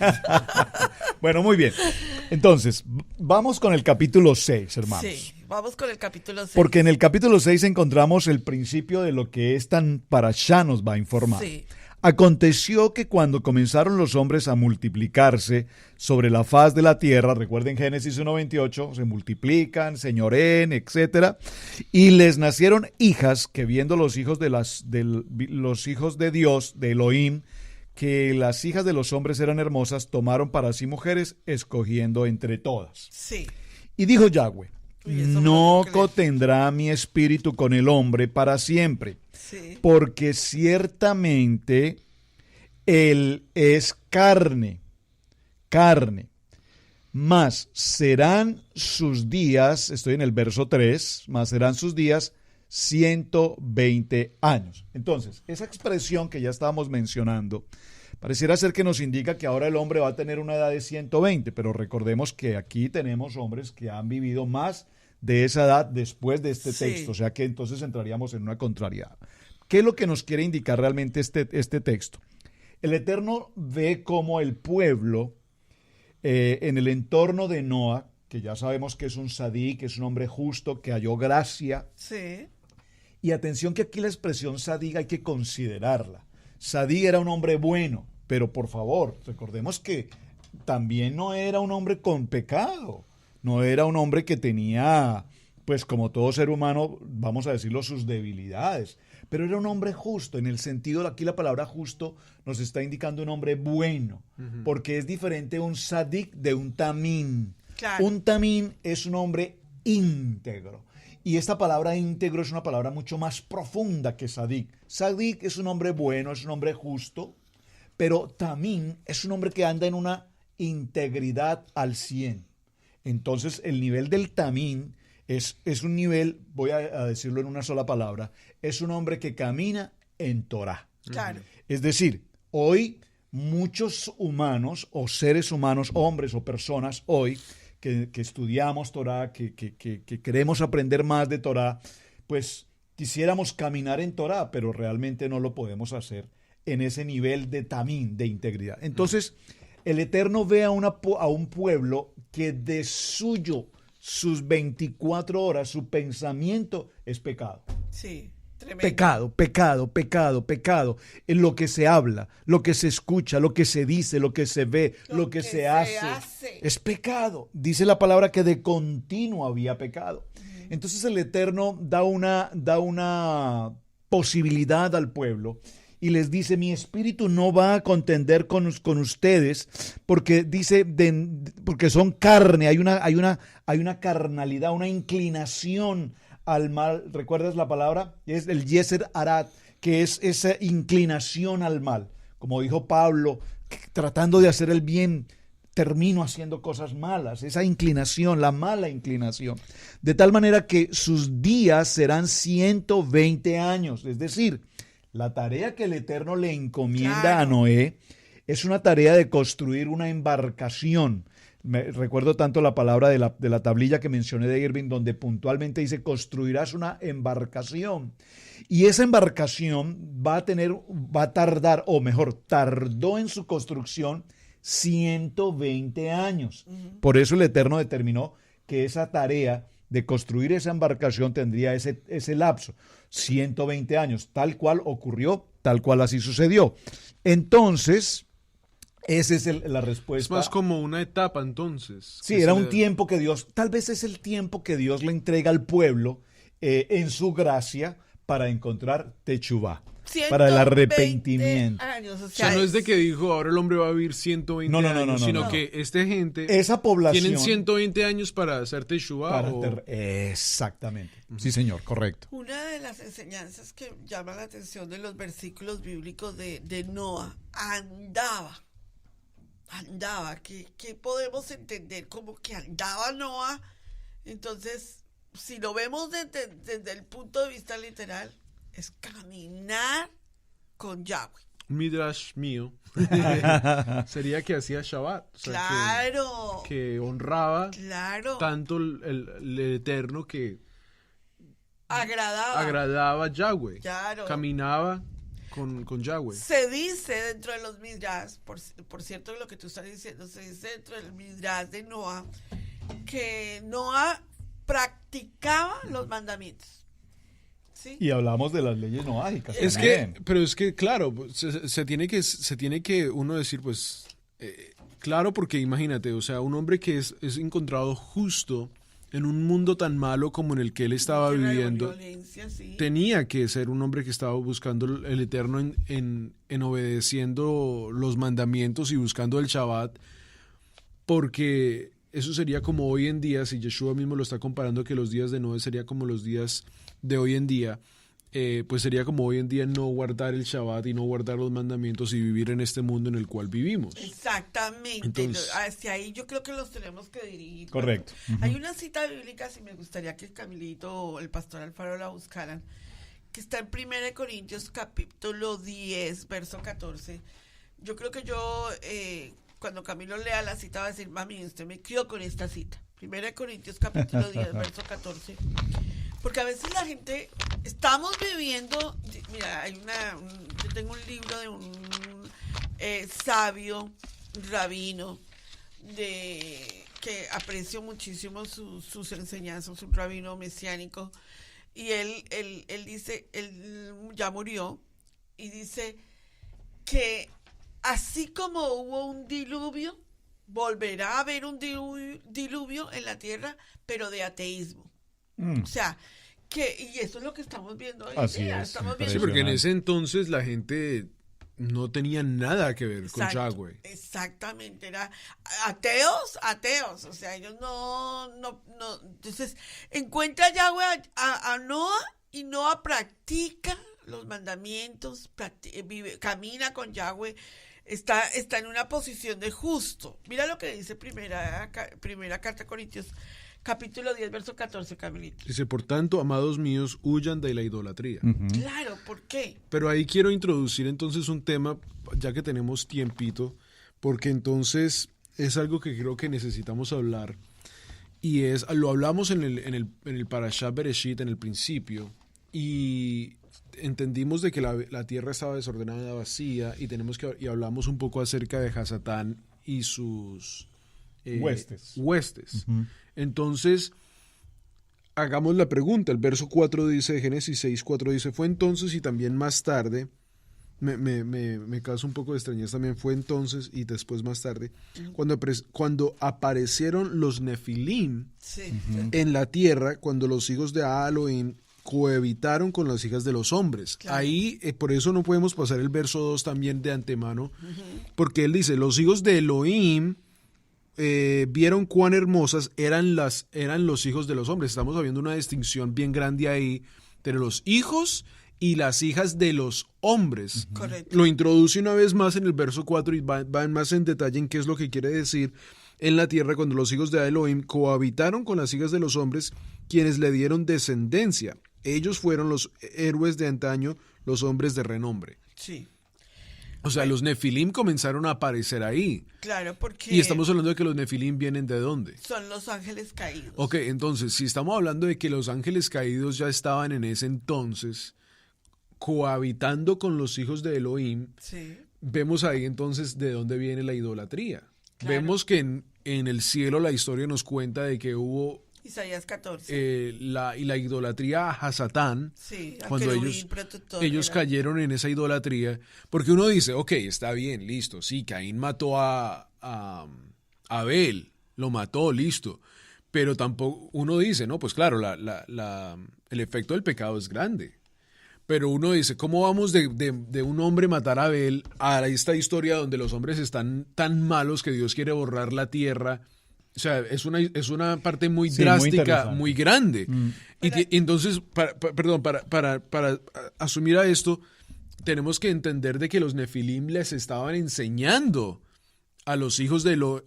Bueno, muy bien. Entonces, vamos con el capítulo 6, hermanos. Sí, vamos con el capítulo 6. Porque en el capítulo 6 encontramos el principio de lo que esta parashá nos va a informar. Sí. Aconteció que cuando comenzaron los hombres a multiplicarse sobre la faz de la tierra, recuerden Génesis 1:28, se multiplican, señoreen, etcétera, y les nacieron hijas que viendo los hijos de los hijos de Dios, de Elohim, que las hijas de los hombres eran hermosas, tomaron para sí mujeres, escogiendo entre todas. Sí. Y dijo Yahweh, Uy, eso me no lo tengo que leer. contendrá mi espíritu con el hombre para siempre, Sí. porque ciertamente él es carne, mas serán sus días, estoy en el verso 3, mas serán sus días 120 años. Entonces, esa expresión que ya estábamos mencionando, pareciera ser que nos indica que ahora el hombre va a tener una edad de 120, pero recordemos que aquí tenemos hombres que han vivido más de esa edad después de este Sí. texto, o sea que entonces entraríamos en una contrariedad. ¿Qué es lo que nos quiere indicar realmente este texto? El Eterno ve cómo el pueblo, en el entorno de Noa, que ya sabemos que es un sadí, que es un hombre justo, que halló gracia, Sí. y atención que aquí la expresión sadí hay que considerarla. Sadí era un hombre bueno, pero por favor, recordemos que también no era un hombre con pecado, no era un hombre que tenía, pues como todo ser humano, vamos a decirlo, sus debilidades, pero era un hombre justo, en el sentido, aquí la palabra justo nos está indicando un hombre bueno, porque es diferente un sadik de un tamín. Claro. Un tamín es un hombre íntegro. Y esta palabra íntegro es una palabra mucho más profunda que sadik. Sadik es un hombre bueno, es un hombre justo, pero tamín es un hombre que anda en una integridad al 100. Entonces el nivel del tamín es un nivel, voy a decirlo en una sola palabra, es un hombre que camina en Torah. Claro. Es decir, hoy muchos humanos o seres humanos, hombres o personas hoy que estudiamos Torah, que queremos aprender más de Torah, pues quisiéramos caminar en Torah, pero realmente no lo podemos hacer en ese nivel de tamín, de integridad. Entonces, el Eterno ve a un pueblo que de suyo, sus 24 horas, su pensamiento es pecado. Sí. Tremendo. Pecado, pecado, pecado, pecado. En lo que se habla, lo que se escucha, lo que se dice, lo que se ve, lo que se hace. Es pecado. Dice la palabra que de continuo había pecado. Entonces el Eterno da una posibilidad al pueblo y les dice, mi espíritu no va a contender con ustedes, porque dice, porque son carne, hay una carnalidad, una inclinación al mal. ¿Recuerdas la palabra? Es el Yeser Arat, que es esa inclinación al mal. Como dijo Pablo, tratando de hacer el bien, termino haciendo cosas malas. Esa inclinación, la mala inclinación. De tal manera que sus días serán 120 años. Es decir, la tarea que el Eterno le encomienda a Noé es una tarea de construir una embarcación. Recuerdo tanto la palabra de la tablilla que mencioné de Irving, donde puntualmente dice, construirás una embarcación. Y esa embarcación tardó en su construcción 120 años. Por eso el Eterno determinó que esa tarea de construir esa embarcación tendría ese lapso, 120 años, tal cual ocurrió, tal cual así sucedió. Entonces, esa es la respuesta. Es más como una etapa entonces. Sí, era un tiempo que Dios, tal vez es el tiempo que Dios le entrega al pueblo en su gracia para encontrar techuvá, para el arrepentimiento. Años, o sea, no es de que dijo, ahora el hombre va a vivir 120 años, sino que esta gente, esa población, tienen 120 años para hacer teshuvá. Exactamente. Sí, señor, correcto. Una de las enseñanzas que llama la atención de los versículos bíblicos de Noa, andaba, que podemos entender como que andaba Noa. Entonces, si lo vemos desde el punto de vista literal, es caminar con Yahweh. Midrash mío sería que hacía Shabbat, o sea, claro, que honraba tanto el Eterno que agradaba a Yahweh, caminaba con Yahweh. Se dice dentro de los Midrash, por cierto, lo que tú estás diciendo, se dice dentro del Midrash de Noa, que Noa practicaba los mandamientos. ¿Sí? Y hablamos de las leyes noágicas. Pero es que, claro, se tiene que uno decir, pues, claro, porque imagínate, o sea, un hombre que es encontrado justo en un mundo tan malo como en el que él estaba viviendo, tenía que ser un hombre que estaba buscando el Eterno en obedeciendo los mandamientos y buscando el Shabbat, porque eso sería como hoy en día, si Yeshua mismo lo está comparando, que los días de Noé sería como los días de hoy en día, pues sería como hoy en día no guardar el Shabbat y no guardar los mandamientos y vivir en este mundo en el cual vivimos. Exactamente. Entonces, hacia ahí yo creo que los tenemos que dirigir. Correcto. Hay una cita bíblica, si me gustaría que Camilito o el pastor Alfaro la buscaran, que está en 1 Corintios capítulo 10, verso 14. Yo creo que yo cuando Camilo lea la cita va a decir, mami, usted me crió con esta cita. 1 Corintios capítulo 10, verso 14. Porque a veces la gente, estamos viviendo, mira, yo tengo un libro de un sabio, rabino, que aprecio muchísimo sus enseñanzas, un rabino mesiánico, y él dice, él ya murió, y dice que así como hubo un diluvio, volverá a haber un diluvio en la tierra, pero de ateísmo. O sea, y eso es lo que estamos viendo hoy en día. Estamos viendo. Sí, porque en ese entonces la gente no tenía nada que ver con Yahweh. Exactamente, era ateos, o sea, ellos no, entonces encuentra Yahweh a Noah, y Noah practica los mandamientos, camina con Yahweh, está en una posición de justo. Mira lo que dice primera carta a Corintios, capítulo 10, verso 14, Camilito. Dice, por tanto, amados míos, huyan de la idolatría. Claro, ¿por qué? Pero ahí quiero introducir entonces un tema, ya que tenemos tiempito, porque entonces es algo que creo que necesitamos hablar, y lo hablamos en el Parashá Bereshit, en el principio, y entendimos de que la tierra estaba desordenada, vacía, y hablamos un poco acerca de Hasatán y sus huestes. Entonces, hagamos la pregunta. El verso 4 dice, Génesis 6, 4 dice, fue entonces y también más tarde, me causa un poco de extrañeza también, fue entonces y después más tarde, cuando aparecieron los Nefilim en la tierra, cuando los hijos de Elohim cohabitaron con las hijas de los hombres. Claro. Ahí, por eso no podemos pasar el verso 2 también de antemano, porque él dice, los hijos de Elohim vieron cuán hermosas eran los hijos de los hombres. Estamos habiendo una distinción bien grande ahí entre los hijos y las hijas de los hombres. Correcto. Lo introduce una vez más en el verso 4 y va más en detalle en qué es lo que quiere decir en la tierra cuando los hijos de Elohim cohabitaron con las hijas de los hombres, quienes le dieron descendencia. Ellos fueron los héroes de antaño, los hombres de renombre. Sí. O sea, los Nefilim comenzaron a aparecer ahí. Claro, porque... Y estamos hablando de que los Nefilim vienen ¿de dónde? Son los ángeles caídos. Ok, entonces, si estamos hablando de que los ángeles caídos ya estaban en ese entonces cohabitando con los hijos de Elohim, vemos ahí entonces de dónde viene la idolatría. Claro. Vemos que en el cielo la historia nos cuenta de que hubo... Isaías 14. La idolatría a Hasatán, cuando ellos cayeron en esa idolatría, porque uno dice, ok, está bien, listo, sí, Caín mató a Abel, lo mató, listo, pero tampoco, uno dice, no, pues claro, el efecto del pecado es grande, pero uno dice, ¿cómo vamos de un hombre matar a Abel a esta historia donde los hombres están tan malos que Dios quiere borrar la tierra? O sea, es una parte muy drástica, muy grande. Y entonces, para asumir a esto, tenemos que entender de que los Nefilim les estaban enseñando a los hijos de los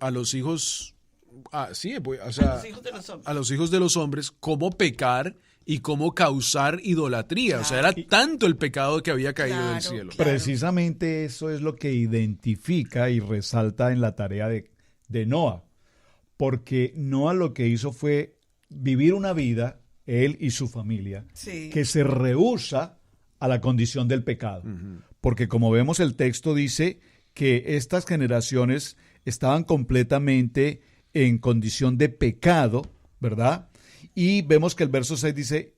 hombres cómo pecar y cómo causar idolatría. Claro. O sea, era tanto el pecado que había caído del cielo. Claro. Precisamente eso es lo que identifica y resalta en la tarea de Noah. Porque Noah lo que hizo fue vivir una vida, él y su familia, que se rehúsa a la condición del pecado. Porque como vemos el texto dice que estas generaciones estaban completamente en condición de pecado, ¿verdad? Y vemos que el verso 6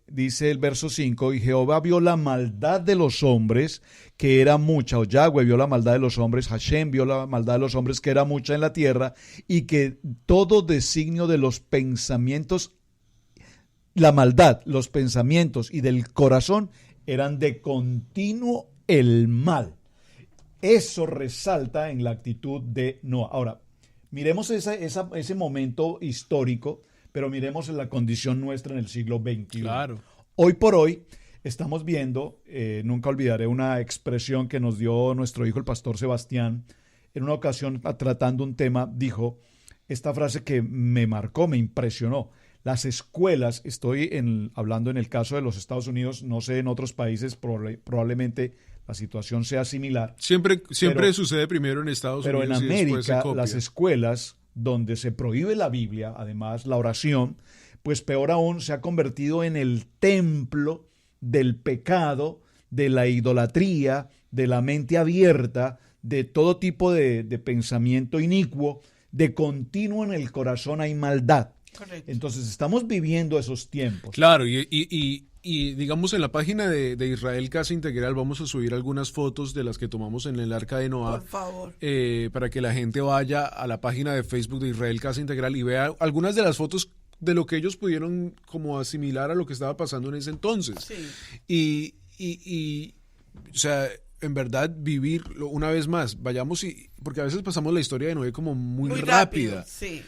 dice el verso 5, y Jehová vio la maldad de los hombres, que era mucha, o Yahweh vio la maldad de los hombres, Hashem vio la maldad de los hombres, que era mucha en la tierra, y que todo designio de los pensamientos, la maldad, los pensamientos y del corazón eran de continuo el mal. Eso resalta en la actitud de Noah. Ahora, miremos ese momento histórico, pero miremos en la condición nuestra en el siglo XXI. Claro. Hoy por hoy estamos viendo, nunca olvidaré una expresión que nos dio nuestro hijo el pastor Sebastián. En una ocasión, tratando un tema, dijo esta frase que me marcó, me impresionó. Las escuelas, estoy hablando en el caso de los Estados Unidos, no sé en otros países, probablemente la situación sea similar. Siempre sucede primero en Estados Pero Unidos en y después se América, copia. las escuelas donde se prohíbe la Biblia, además la oración, pues peor aún se ha convertido en el templo del pecado, de la idolatría, de la mente abierta, de todo tipo de pensamiento inicuo, de continuo en el corazón hay maldad. Correcto. Entonces estamos viviendo esos tiempos. Claro, y digamos en la página de Israel Casa Integral vamos a subir algunas fotos de las que tomamos en el Arca de Noé. Por favor. Para que la gente vaya a la página de Facebook de Israel Casa Integral y vea algunas de las fotos de lo que ellos pudieron como asimilar a lo que estaba pasando en ese entonces. Sí. Y o sea, en verdad vivirlo una vez más, vayamos porque a veces pasamos la historia de Noé como muy rápida. Sí.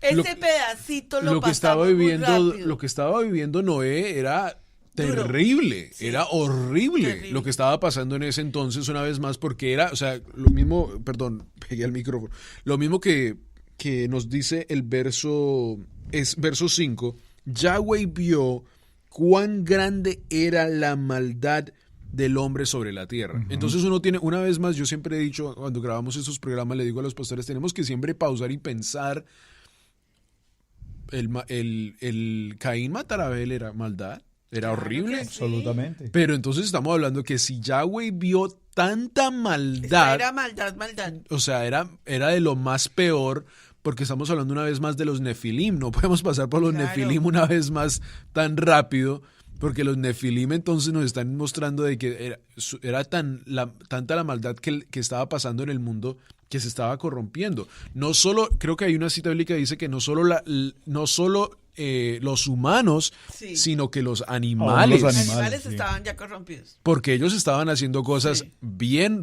Ese pedacito lo que estaba pasamos muy viviendo, rápido. lo que estaba viviendo Noé era terrible, sí. Era horrible Terrible. lo que estaba pasando en ese entonces una vez más porque era, o sea, lo mismo, perdón, pegué al micrófono, lo mismo que nos dice el verso 5, Yahweh vio cuán grande era la maldad del hombre sobre la tierra. Uh-huh. Entonces uno tiene, una vez más, yo siempre he dicho, cuando grabamos estos programas, le digo a los pastores, tenemos que siempre pausar y pensar, el Caín matar a Abel era maldad, era horrible. Sí. Absolutamente. Pero entonces estamos hablando que si Yahweh vio tanta maldad. Era maldad. O sea, era de lo más peor, porque estamos hablando una vez más de los Nefilim. No podemos pasar por los Nefilim una vez más tan rápido, porque los Nefilim entonces nos están mostrando de que era tanta la maldad que estaba pasando en el mundo que se estaba corrompiendo. No solo, creo que hay una cita bíblica que dice que no solo los humanos, sí, sino que los animales. Los animales estaban ya corrompidos. Porque ellos estaban haciendo cosas bien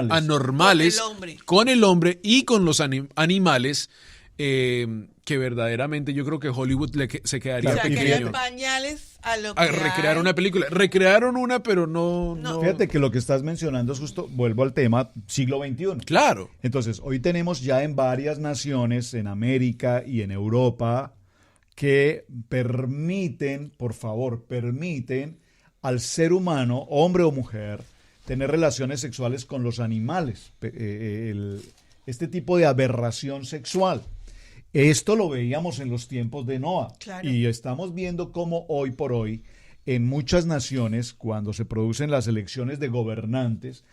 anormales con el hombre y con los animales, que verdaderamente yo creo que Hollywood se quedaría pequeño. Pañales a recrear una película. Recrearon una, pero no. Fíjate que lo que estás mencionando es justo, vuelvo al tema, siglo XXI. Claro. Entonces, hoy tenemos ya en varias naciones, en América y en Europa, que permiten al ser humano, hombre o mujer, tener relaciones sexuales con los animales. Este tipo de aberración sexual. Esto lo veíamos en los tiempos de Noé. Claro. Y estamos viendo cómo hoy por hoy, en muchas naciones, cuando se producen las elecciones de gobernantes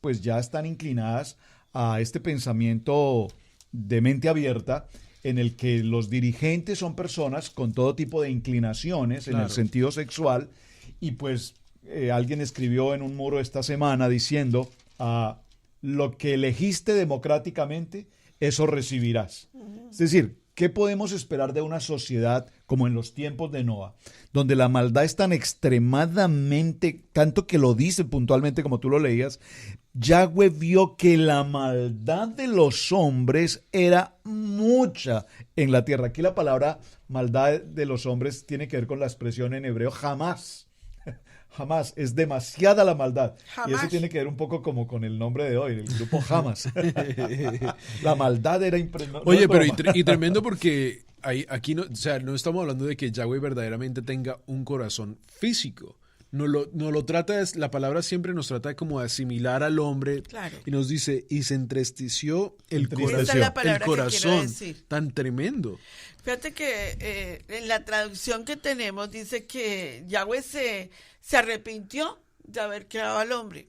pues ya están inclinadas a este pensamiento de mente abierta, en el que los dirigentes son personas con todo tipo de inclinaciones en el sentido sexual, y pues alguien escribió en un muro esta semana diciendo, lo que elegiste democráticamente, eso recibirás. Es decir, ¿qué podemos esperar de una sociedad como en los tiempos de Noé, donde la maldad es tan extremadamente, tanto que lo dice puntualmente como tú lo leías? Yahweh vio que la maldad de los hombres era mucha en la tierra. Aquí la palabra maldad de los hombres tiene que ver con la expresión en hebreo jamás. Jamás, es demasiada la maldad. Jamás. Y eso tiene que ver un poco como con el nombre de hoy, el grupo Hamas. La maldad era impresionante. Oye, pero y tremendo porque aquí no estamos hablando de que Yahweh verdaderamente tenga un corazón físico. No lo trata, la palabra siempre nos trata de como asimilar al hombre. Claro. Y nos dice, y se entristeció el corazón. Tan tremendo. Fíjate que en la traducción que tenemos dice que Yahweh se arrepintió de haber creado al hombre.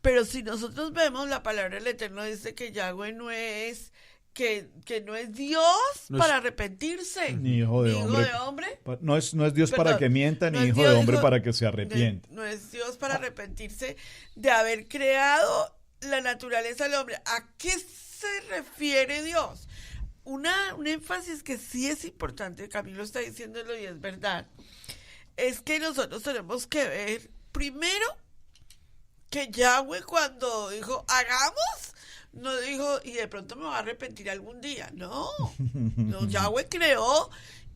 Pero si nosotros vemos, la palabra del Eterno dice que Yahweh no es que no es Dios para arrepentirse, ni hijo de hombre. No es Dios para que mienta, ni hijo de hombre para que se arrepienta. No es Dios para arrepentirse de haber creado la naturaleza del hombre. ¿A qué se refiere Dios? Un énfasis que sí es importante, Camilo está diciéndolo y es verdad, es que nosotros tenemos que ver primero que Yahweh, cuando dijo hagamos, no dijo y de pronto me voy a arrepentir algún día. No, Yahweh creó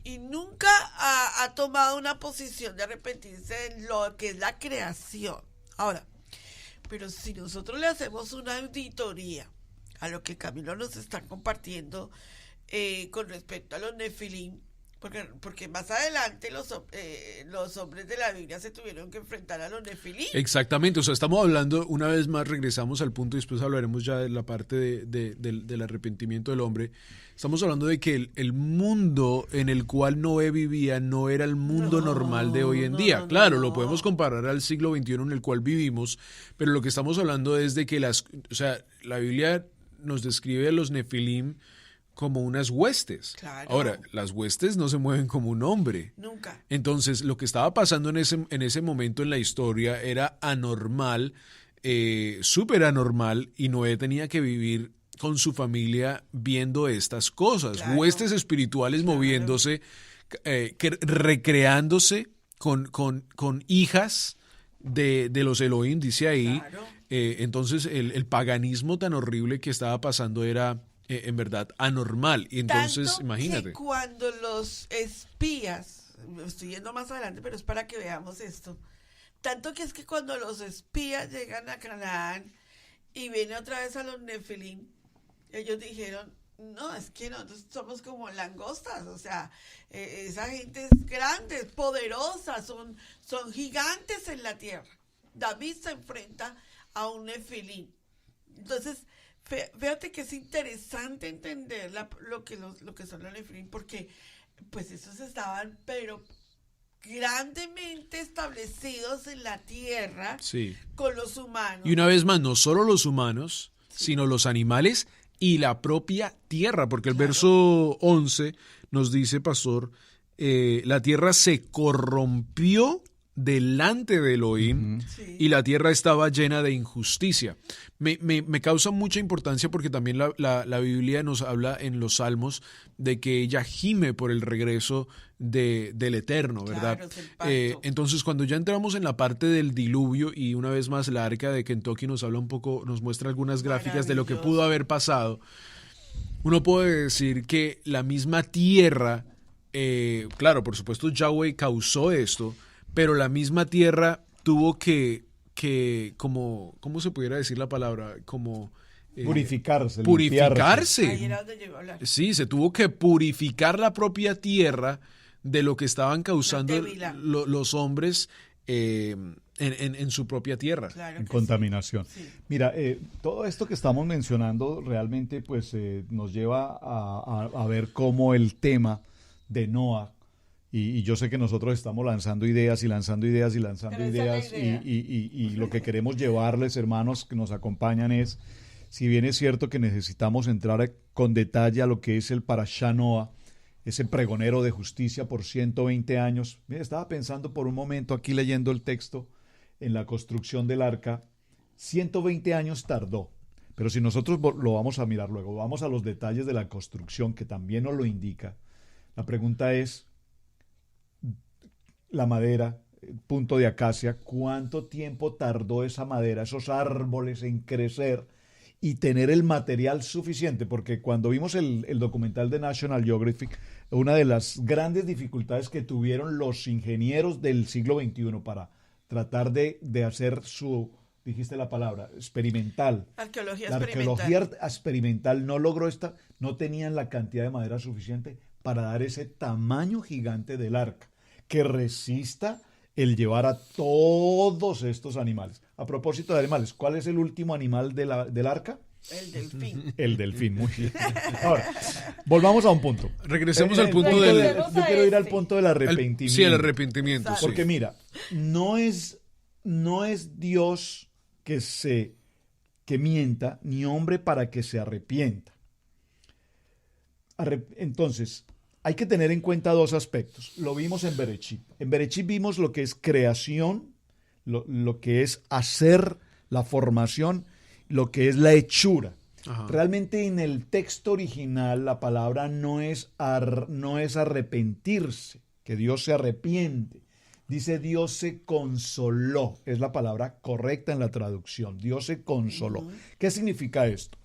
y nunca ha tomado una posición de arrepentirse en lo que es la creación. Ahora, pero si nosotros le hacemos una auditoría a lo que Camilo nos está compartiendo con respecto a los Nefilim, Porque más adelante los hombres de la Biblia se tuvieron que enfrentar a los Nefilim. Exactamente, o sea, estamos hablando, una vez más regresamos al punto y después hablaremos ya de la parte del arrepentimiento del hombre. Estamos hablando de que el mundo en el cual Noé vivía no era el mundo normal de hoy en día. Claro, lo podemos comparar al siglo XXI en el cual vivimos, pero lo que estamos hablando es de que la Biblia nos describe a los Nefilim como unas huestes. Claro. Ahora, las huestes no se mueven como un hombre. Nunca. Entonces, lo que estaba pasando en ese momento en la historia era anormal, súper anormal, y Noé tenía que vivir con su familia viendo estas cosas. Claro. Huestes espirituales moviéndose, recreándose con hijas de los Elohim, dice ahí. Claro. Entonces, el paganismo tan horrible que estaba pasando era en verdad anormal. Y entonces, Tanto imagínate. que cuando los espías, estoy yendo más adelante, pero es para que veamos esto. Tanto que es que cuando los espías llegan a Canaán y viene otra vez a los Nefilim, ellos dijeron, no, es que nosotros somos como langostas, o sea, esa gente es grande, es poderosa, son gigantes en la tierra. David se enfrenta a un Nefilim. Entonces, fíjate que es interesante entender lo que son los Nefilim, porque pues esos estaban, pero grandemente establecidos en la tierra, Sí. con los humanos. Y una vez más, no solo los humanos, sino los animales y la propia tierra, porque el verso 11 nos dice, pastor, la tierra se corrompió delante de Elohim y la tierra estaba llena de injusticia. Me causa mucha importancia porque también la Biblia nos habla en los Salmos de que ella gime por el regreso del Eterno, ¿verdad? Claro, es el pacto. Entonces, cuando ya entramos en la parte del diluvio y una vez más la arca de Kentucky nos habla un poco, nos muestra algunas gráficas de lo que pudo haber pasado, uno puede decir que la misma tierra, claro, por supuesto Yahweh causó esto, pero la misma tierra tuvo que como, ¿cómo se pudiera decir la palabra? Como purificarse. Purificarse. Ahí era donde llegó a hablar. Sí, se tuvo que purificar la propia tierra de lo que estaban causando los hombres en su propia tierra. Claro En que contaminación. Sí. Mira, todo esto que estamos mencionando realmente pues nos lleva a ver cómo el tema de Noah, y yo sé que nosotros estamos lanzando ideas y lanzando ideas y lanzando Pero esa ideas es la idea. y lo que queremos llevarles, hermanos que nos acompañan, es, si bien es cierto que necesitamos entrar con detalle a lo que es el Parashá Noah, ese pregonero de justicia por 120 años. Mira, estaba pensando por un momento aquí leyendo el texto en la construcción del arca, 120 años tardó. Pero si nosotros lo vamos a mirar luego, vamos a los detalles de la construcción que también nos lo indica. La pregunta es, la madera, el punto de acacia, ¿cuánto tiempo tardó esa madera, esos árboles en crecer y tener el material suficiente? Porque cuando vimos el documental de National Geographic, una de las grandes dificultades que tuvieron los ingenieros del siglo XXI para tratar de hacer su, dijiste la palabra, experimental. Arqueología La experimental. arqueología experimental no logró no tenían la cantidad de madera suficiente para dar ese tamaño gigante del arca, que resista el llevar a todos estos animales. A propósito de animales, ¿cuál es el último animal del arca? El delfín. El delfín, muy bien. Ahora, volvamos a un punto. Regresemos al punto Yo quiero ir al punto del arrepentimiento. Sí, el arrepentimiento. Exacto. Porque mira, no es Dios que mienta, ni hombre para que se arrepienta. Entonces, hay que tener en cuenta dos aspectos. Lo vimos en Bereshit. En Bereshit vimos lo que es creación, lo que es hacer, la formación, lo que es la hechura. Ajá. Realmente en el texto original la palabra no es arrepentirse, que Dios se arrepiente. Dice Dios se consoló. Es la palabra correcta en la traducción. Dios se consoló. ¿Qué significa esto?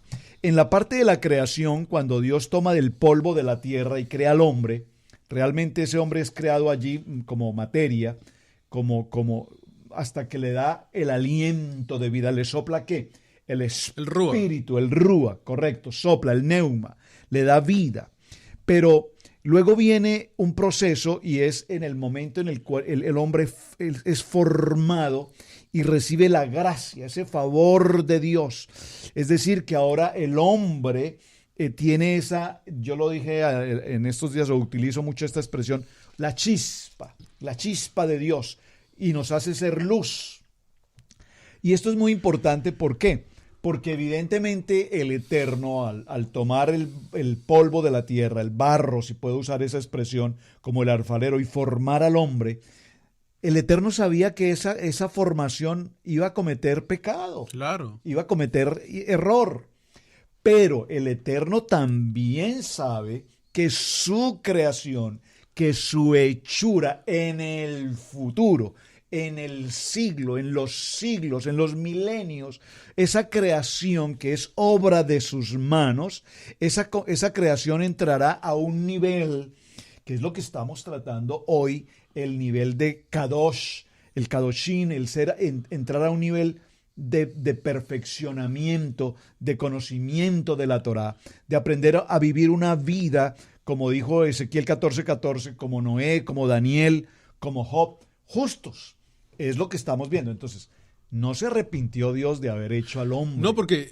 En la parte de la creación, cuando Dios toma del polvo de la tierra y crea al hombre, realmente ese hombre es creado allí como materia, como hasta que le da el aliento de vida. ¿Le sopla qué? El espíritu, el rúa, correcto, sopla, el neuma, le da vida. Pero Luego viene un proceso y es en el momento en el cual el hombre es formado y recibe la gracia, ese favor de Dios. Es decir, que ahora el hombre tiene esa, yo lo dije en estos días, o utilizo mucho esta expresión, la chispa de Dios, y nos hace ser luz. Y esto es muy importante, ¿por qué? Porque evidentemente el Eterno, al tomar el polvo de la tierra, el barro, si puedo usar esa expresión, como el alfarero, y formar al hombre, el Eterno sabía que esa formación iba a cometer pecado. Claro. Iba a cometer error. Pero el Eterno también sabe que su creación, que su hechura en el futuro, en el siglo, en los siglos, en los milenios, esa creación que es obra de sus manos, esa creación entrará a un nivel, que es lo que estamos tratando hoy, el nivel de Kadosh, el Kadoshin, el ser, entrar a un nivel de perfeccionamiento, de conocimiento de la Torá, de aprender a vivir una vida, como dijo Ezequiel 14:14, como Noé, como Daniel, como Job, justos. Es lo que estamos viendo. Entonces, no se arrepintió Dios de haber hecho al hombre. No, porque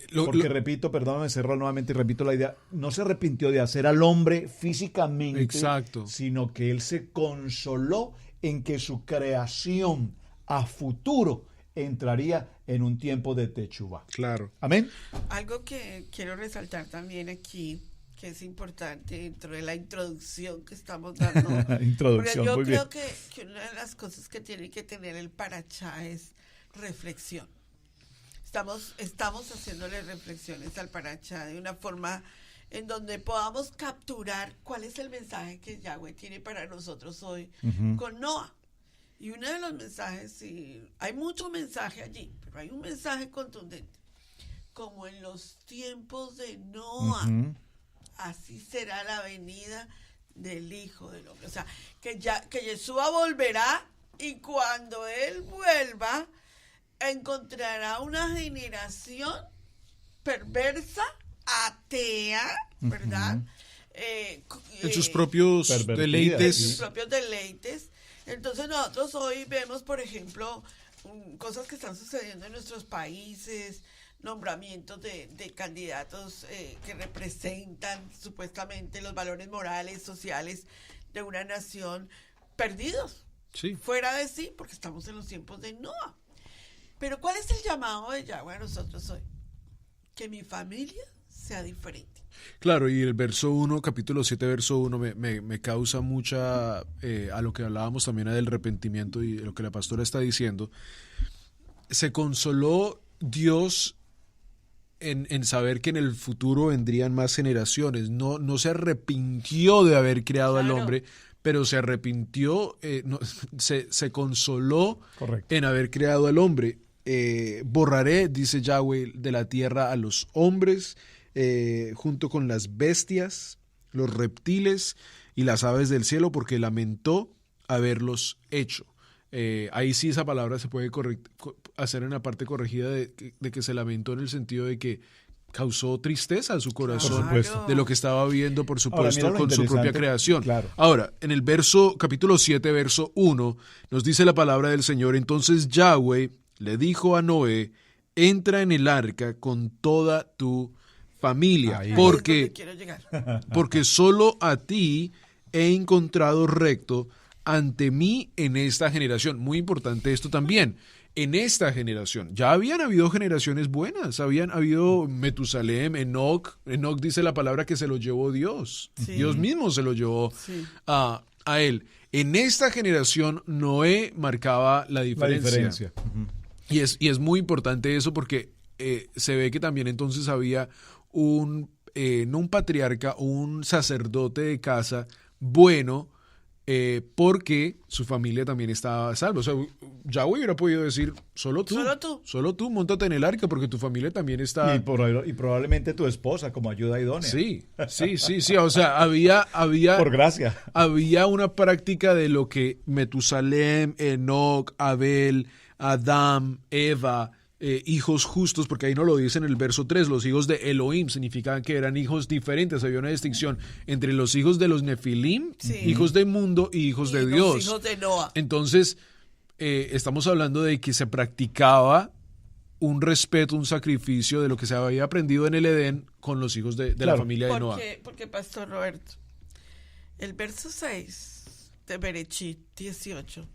repito, perdóname, cerro nuevamente y repito la idea, no se arrepintió de hacer al hombre físicamente, exacto, sino que él se consoló en que su creación a futuro entraría en un tiempo de Techuvá. Claro. Amén. Algo que quiero resaltar también aquí, que es importante dentro de la introducción que estamos dando. Introducción, yo muy creo bien. que una de las cosas que tiene que tener el Parashá es reflexión. Estamos haciéndole reflexiones al Parashá de una forma en donde podamos capturar cuál es el mensaje que Yahweh tiene para nosotros hoy con Noah. Y uno de los mensajes, y hay mucho mensaje allí, pero hay un mensaje contundente. Como en los tiempos de Noah, así será la venida del Hijo del Hombre. O sea, que Yeshua volverá, y cuando Él vuelva, encontrará una generación perversa, atea, ¿verdad? En sus propios deleites. En sus propios deleites. Entonces nosotros hoy vemos, por ejemplo, cosas que están sucediendo en nuestros países, nombramientos de candidatos que representan supuestamente los valores morales, sociales de una nación, perdidos, sí, fuera de sí, porque estamos en los tiempos de Noah. Pero ¿cuál es el llamado de Yahweh a nosotros hoy? Que mi familia sea diferente. Claro, y el verso 1, capítulo 7, verso 1, me causa mucha, a lo que hablábamos también del arrepentimiento y lo que la pastora está diciendo. Se consoló Dios en saber que en el futuro vendrían más generaciones. No se arrepintió de haber creado al hombre, pero se arrepintió, se consoló en haber creado al hombre. Borraré, dice Yahweh, de la tierra a los hombres, junto con las bestias, los reptiles y las aves del cielo, porque lamentó haberlos hecho. Ahí sí esa palabra se puede hacer en la parte corregida de que se lamentó, en el sentido de que causó tristeza a su corazón de lo que estaba viendo, por supuesto, con su propia creación. Claro. Ahora, en el capítulo 7, verso 1, nos dice la palabra del Señor: entonces Yahweh le dijo a Noé, entra en el arca con toda tu familia, porque solo a ti he encontrado recto ante mí en esta generación. Muy importante esto también. En esta generación, ya habían habido generaciones buenas, habían habido Metusalem, Enoc dice la palabra que se lo llevó Dios, Dios mismo se lo llevó a él. En esta generación Noé marcaba la diferencia. Y es muy importante eso, porque se ve que también entonces había no un patriarca, un sacerdote de casa bueno, porque su familia también estaba salva. O sea, Yahweh hubiera podido decir, solo tú, móntate en el arca, porque tu familia también está... Y probablemente tu esposa como ayuda idónea. Sí. O sea, había por gracia. Había una práctica de lo que Metusalem, Enoc, Abel, Adán, Eva, hijos justos, porque ahí no lo dice en el verso 3, los hijos de Elohim significaban que eran hijos diferentes, había una distinción entre los hijos de los Nefilim, hijos del mundo, y hijos de Dios. Los hijos de Noa. Entonces, estamos hablando de que se practicaba un respeto, un sacrificio de lo que se había aprendido en el Edén con los hijos de la familia de Noa. Porque, Pastor Roberto, el verso 6 de Berechit 18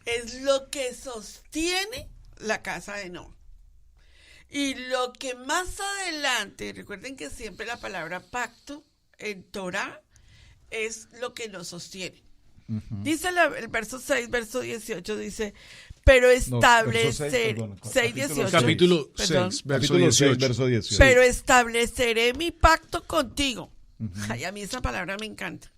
es lo que sostiene la casa de Noa. Y lo que más adelante, recuerden que siempre la palabra pacto en Torah es lo que nos sostiene. Dice el verso 6, verso 18, dice, pero establecer, 6:18. Capítulo 6, verso 18. Pero estableceré mi pacto contigo. Ay, a mí esa palabra me encanta.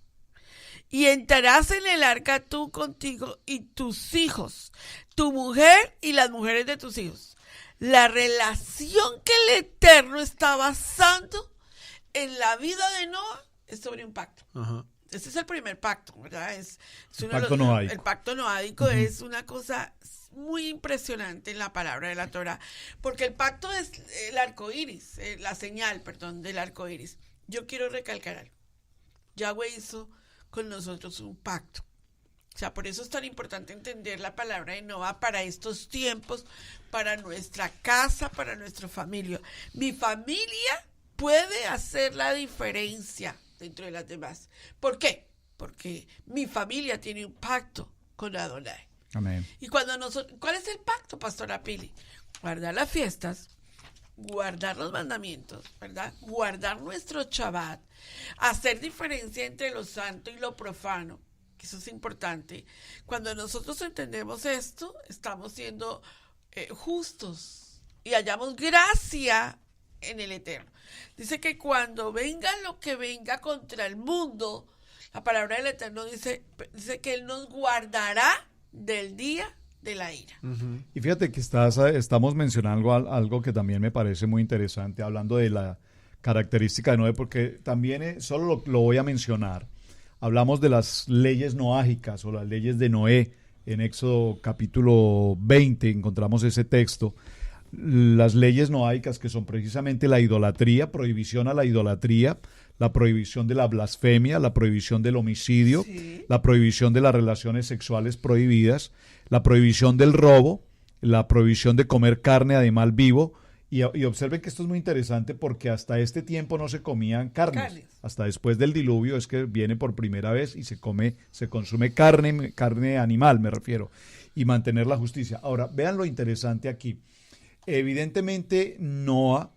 Y entrarás en el arca tú contigo y tus hijos, tu mujer y las mujeres de tus hijos. La relación que el Eterno está basando en la vida de Noa es sobre un pacto. Ajá. Ese es el primer pacto, ¿verdad? El pacto noádico. El pacto noádico es una cosa muy impresionante en la palabra de la Torah, porque el pacto es el arco iris, la señal, del arco iris. Yo quiero recalcar algo. Yahweh hizo con nosotros un pacto. O sea, por eso es tan importante entender la palabra de Noa para estos tiempos, para nuestra casa, para nuestra familia. Mi familia puede hacer la diferencia dentro de las demás. ¿Por qué? Porque mi familia tiene un pacto con Adonai. Amén. Y ¿cuál es el pacto, Pastora Pili? Guardar las fiestas, guardar los mandamientos, ¿verdad? Guardar nuestro Shabbat, hacer diferencia entre lo santo y lo profano, que eso es importante. Cuando nosotros entendemos esto, estamos siendo justos y hallamos gracia en el Eterno. Dice que cuando venga lo que venga contra el mundo, la palabra del Eterno dice que Él nos guardará del día de la ira. Y fíjate que estamos mencionando algo que también me parece muy interesante, hablando de la característica de Noé, porque también solo lo voy a mencionar. Hablamos de las leyes noágicas o las leyes de Noé. En Éxodo capítulo 20 encontramos ese texto. Las leyes noáicas, que son precisamente la idolatría, prohibición a la idolatría, la prohibición de la blasfemia, la prohibición del homicidio, la prohibición de las relaciones sexuales prohibidas, la prohibición del robo, la prohibición de comer carne de animal vivo. Y observen que esto es muy interesante porque hasta este tiempo no se comían carnes. Hasta después del diluvio es que viene por primera vez y se consume carne animal, me refiero, y mantener la justicia. Ahora, vean lo interesante aquí. Evidentemente, Noa,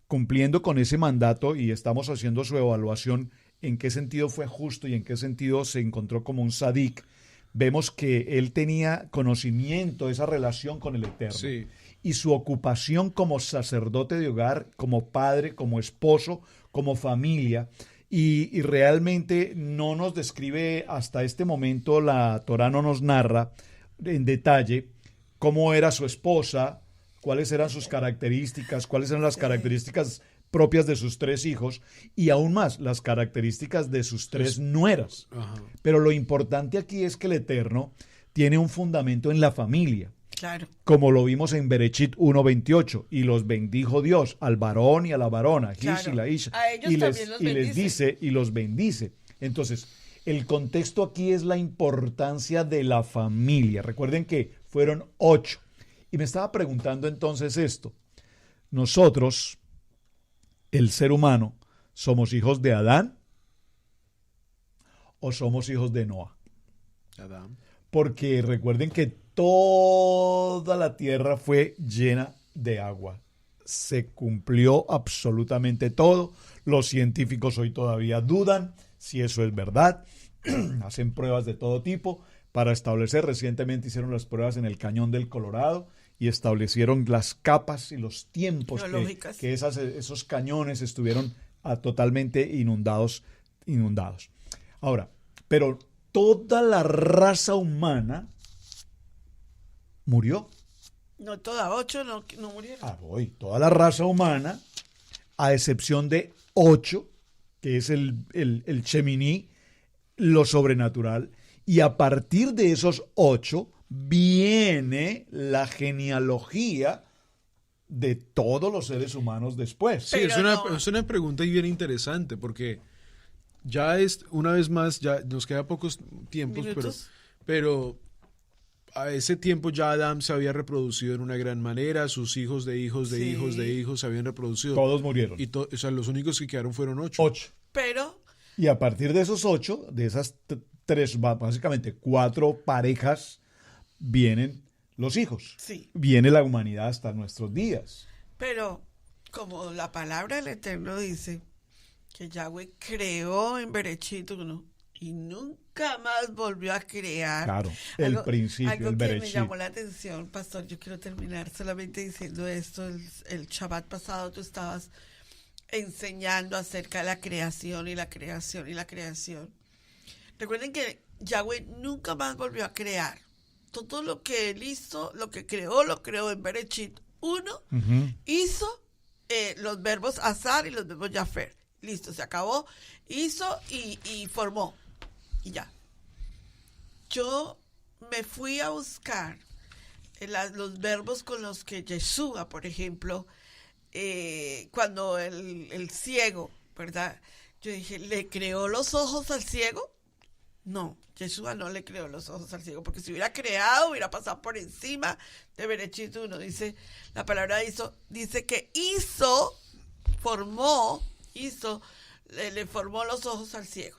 cumpliendo con ese mandato, y estamos haciendo su evaluación en qué sentido fue justo y en qué sentido se encontró como un sadik, vemos que él tenía conocimiento de esa relación con el Eterno. Sí. Y su ocupación como sacerdote de hogar, como padre, como esposo, como familia. Y realmente no nos describe hasta este momento, la Torá no nos narra en detalle cómo era su esposa, cuáles eran sus características, cuáles eran las características propias de sus 3 hijos y aún más las características de sus 3 nueras. Ajá. Pero lo importante aquí es que el Eterno tiene un fundamento en la familia. Claro. Como lo vimos en Berechit 1:28, y los bendijo Dios al varón y a la varona, Claro. y la Isha, A ellos también los y les bendice. dice y los bendice. Entonces, el contexto aquí es la importancia de la familia. Recuerden que fueron 8. Y me estaba preguntando entonces esto. Nosotros, el ser humano, ¿somos hijos de Adán o somos hijos de Noa? Adán. Porque recuerden que toda la tierra fue llena de agua. Se cumplió absolutamente todo. Los científicos hoy todavía dudan si eso es verdad. Hacen pruebas de todo tipo para establecer. Recientemente hicieron las pruebas en el Cañón del Colorado y establecieron las capas y los tiempos que esos cañones estuvieron totalmente inundados. Ahora, pero toda la raza humana murió. No, toda 8 no murieron. Toda la raza humana, a excepción de 8, que es el Sheminí, lo sobrenatural, y a partir de esos 8 viene la genealogía de todos los seres humanos después. Sí, es una pregunta y bien interesante porque ya es, una vez más, ya nos queda pocos tiempos, pero a ese tiempo ya Adán se había reproducido en una gran manera, sus hijos de hijos de hijos de hijos se habían reproducido. Todos murieron. Y o sea, los únicos que quedaron fueron 8. 8. Pero... Y a partir de esos 8, de esas 3, básicamente 4 parejas, vienen los hijos. Sí. Viene la humanidad hasta nuestros días. Pero, como la palabra del Eterno dice, que Yahweh creó en Bereshit 1 y nunca más volvió a crear. Claro, el principio, algo el que Bereshit. me llamó la atención, pastor, yo quiero terminar solamente diciendo esto. El Shabbat pasado tú estabas enseñando acerca de la creación y la creación y la creación. Recuerden que Yahweh nunca más volvió a crear. Todo lo que él hizo, lo que creó, lo creó en Bereshit 1. Hizo los verbos azar y los verbos yafer. Listo, se acabó. Hizo y formó. Y ya. Yo me fui a buscar los verbos con los que Yeshua, por ejemplo, cuando el ciego, ¿verdad? Yo dije, ¿le creó los ojos al ciego? No, Yeshua no le creó los ojos al ciego, porque si hubiera creado, hubiera pasado por encima de Bereshit 1. Dice, la palabra dice que le formó los ojos al ciego.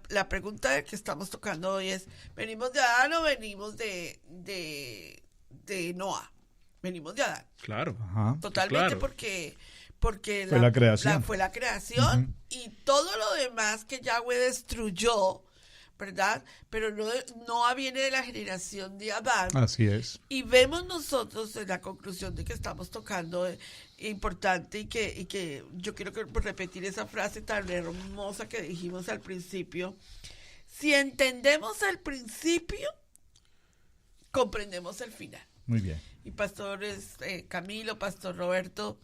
La pregunta que estamos tocando hoy es, ¿venimos de Adán o venimos de Noah? Venimos de Adán. Claro. Ajá. Totalmente, claro. porque fue la creación. fue la creación y todo lo demás que Yahweh destruyó, ¿verdad? Pero no viene de la generación de Adán. Así es. Y vemos nosotros en la conclusión de que estamos tocando importante y que yo quiero repetir esa frase tan hermosa que dijimos al principio. Si entendemos el principio, comprendemos el final. Muy bien. Y pastores Camilo, pastor Roberto,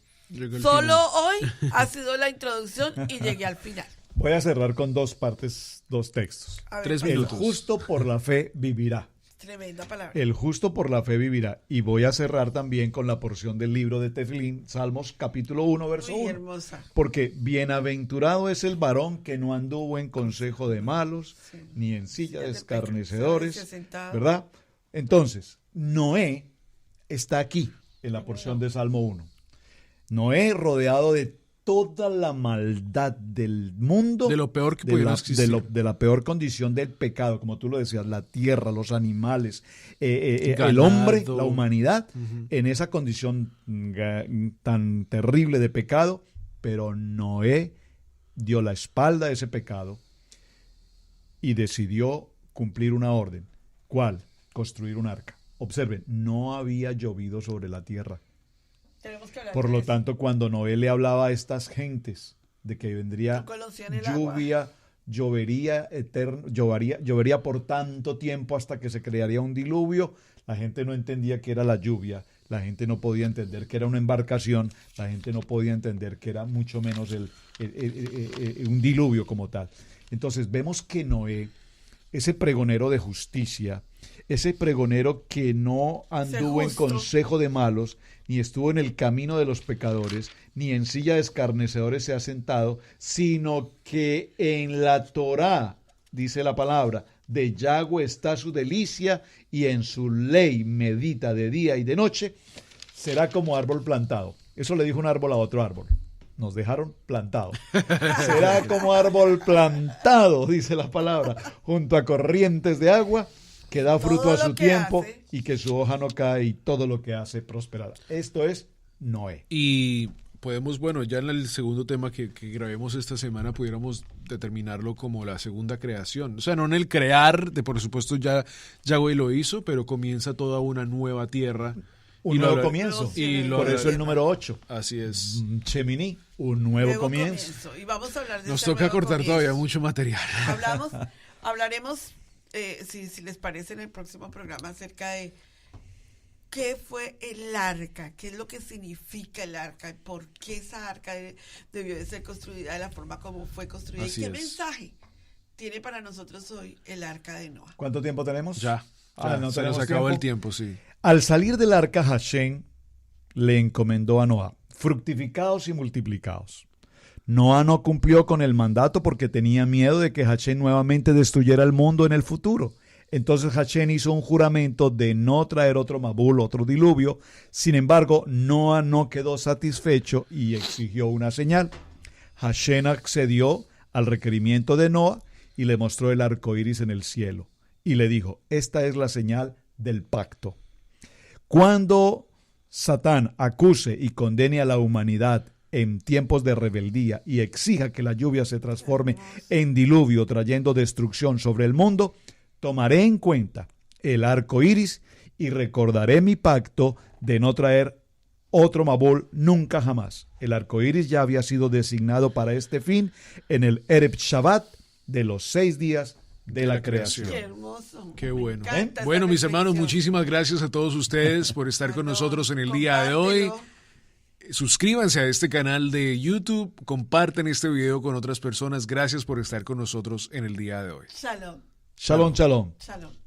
Solo hoy ha sido la introducción y llegué al final. Voy a cerrar con 2 partes, 2 textos. A ver, 3 pastor. minutos. El justo por la fe vivirá. Tremenda palabra. El justo por la fe vivirá. Y voy a cerrar también con la porción del libro de Tefilín, Salmos capítulo 1, verso Muy 1. hermosa. Porque bienaventurado es el varón que no anduvo en consejo de malos, ni en silla de escarnecedores, ¿verdad? Entonces, Noé está aquí en la porción de Salmo 1. Noé rodeado de toda la maldad del mundo, de lo peor que pudiera existir, de la peor condición del pecado, como tú lo decías, la tierra, los animales, el hombre, la humanidad, en esa condición tan terrible de pecado, pero Noé dio la espalda a ese pecado y decidió cumplir una orden. ¿Cuál? Construir un arca. Observen, no había llovido sobre la tierra. Por lo tanto, cuando Noé le hablaba a estas gentes de que vendría lluvia, llovería por tanto tiempo hasta que se crearía un diluvio, la gente no entendía que era la lluvia, la gente no podía entender que era una embarcación, la gente no podía entender que era mucho menos un diluvio como tal. Entonces vemos que Noé, ese pregonero de justicia, ese pregonero que no anduvo en consejo de malos, ni estuvo en el camino de los pecadores, ni en silla de escarnecedores se ha sentado, sino que en la Torá, dice la palabra, de Yahweh está su delicia, y en su ley medita de día y de noche, será como árbol plantado. Eso le dijo un árbol a otro árbol. Nos dejaron plantados. Será como árbol plantado, dice la palabra, junto a corrientes de agua, que da fruto a su tiempo y que su hoja no cae y todo lo que hace prosperará. Esto es Noé. Y podemos, bueno, ya en el segundo tema que grabemos esta semana pudiéramos determinarlo como la segunda creación. O sea, no en el crear, por supuesto ya Yahweh lo hizo, pero comienza toda una nueva tierra. Un nuevo comienzo. Por eso el número 8. Así es. Cheminí, un nuevo comienzo. Y vamos a hablar de Nos toca cortar todavía mucho material. Hablaremos, si les parece, en el próximo programa acerca de qué fue el arca, qué es lo que significa el arca, por qué esa arca debió de ser construida de la forma como fue construida y qué mensaje tiene para nosotros hoy el arca de Noah. ¿Cuánto tiempo tenemos? Ya no se nos acabó el tiempo, sí. Al salir del arca, Hashem le encomendó a Noé: fructificaos y multiplicaos. Noé no cumplió con el mandato porque tenía miedo de que Hashem nuevamente destruyera el mundo en el futuro. Entonces Hashem hizo un juramento de no traer otro Mabul, otro diluvio. Sin embargo, Noé no quedó satisfecho y exigió una señal. Hashem accedió al requerimiento de Noé y le mostró el arco iris en el cielo. Y le dijo: esta es la señal del pacto. Cuando Satán acuse y condene a la humanidad en tiempos de rebeldía y exija que la lluvia se transforme en diluvio, trayendo destrucción sobre el mundo, tomaré en cuenta el arco iris y recordaré mi pacto de no traer otro Mabul nunca jamás. El arco iris ya había sido designado para este fin en el Erev Shabbat de los 6 días de la creación. Qué hermoso. Qué bueno. Me encanta Bueno, esta mis hermanos, reflexión. muchísimas gracias a todos ustedes por estar con nosotros en el día de hoy. Compártelo. Suscríbanse a este canal de YouTube, comparten este video con otras personas. Gracias por estar con nosotros en el día de hoy. Shalom. Shalom, shalom. Shalom.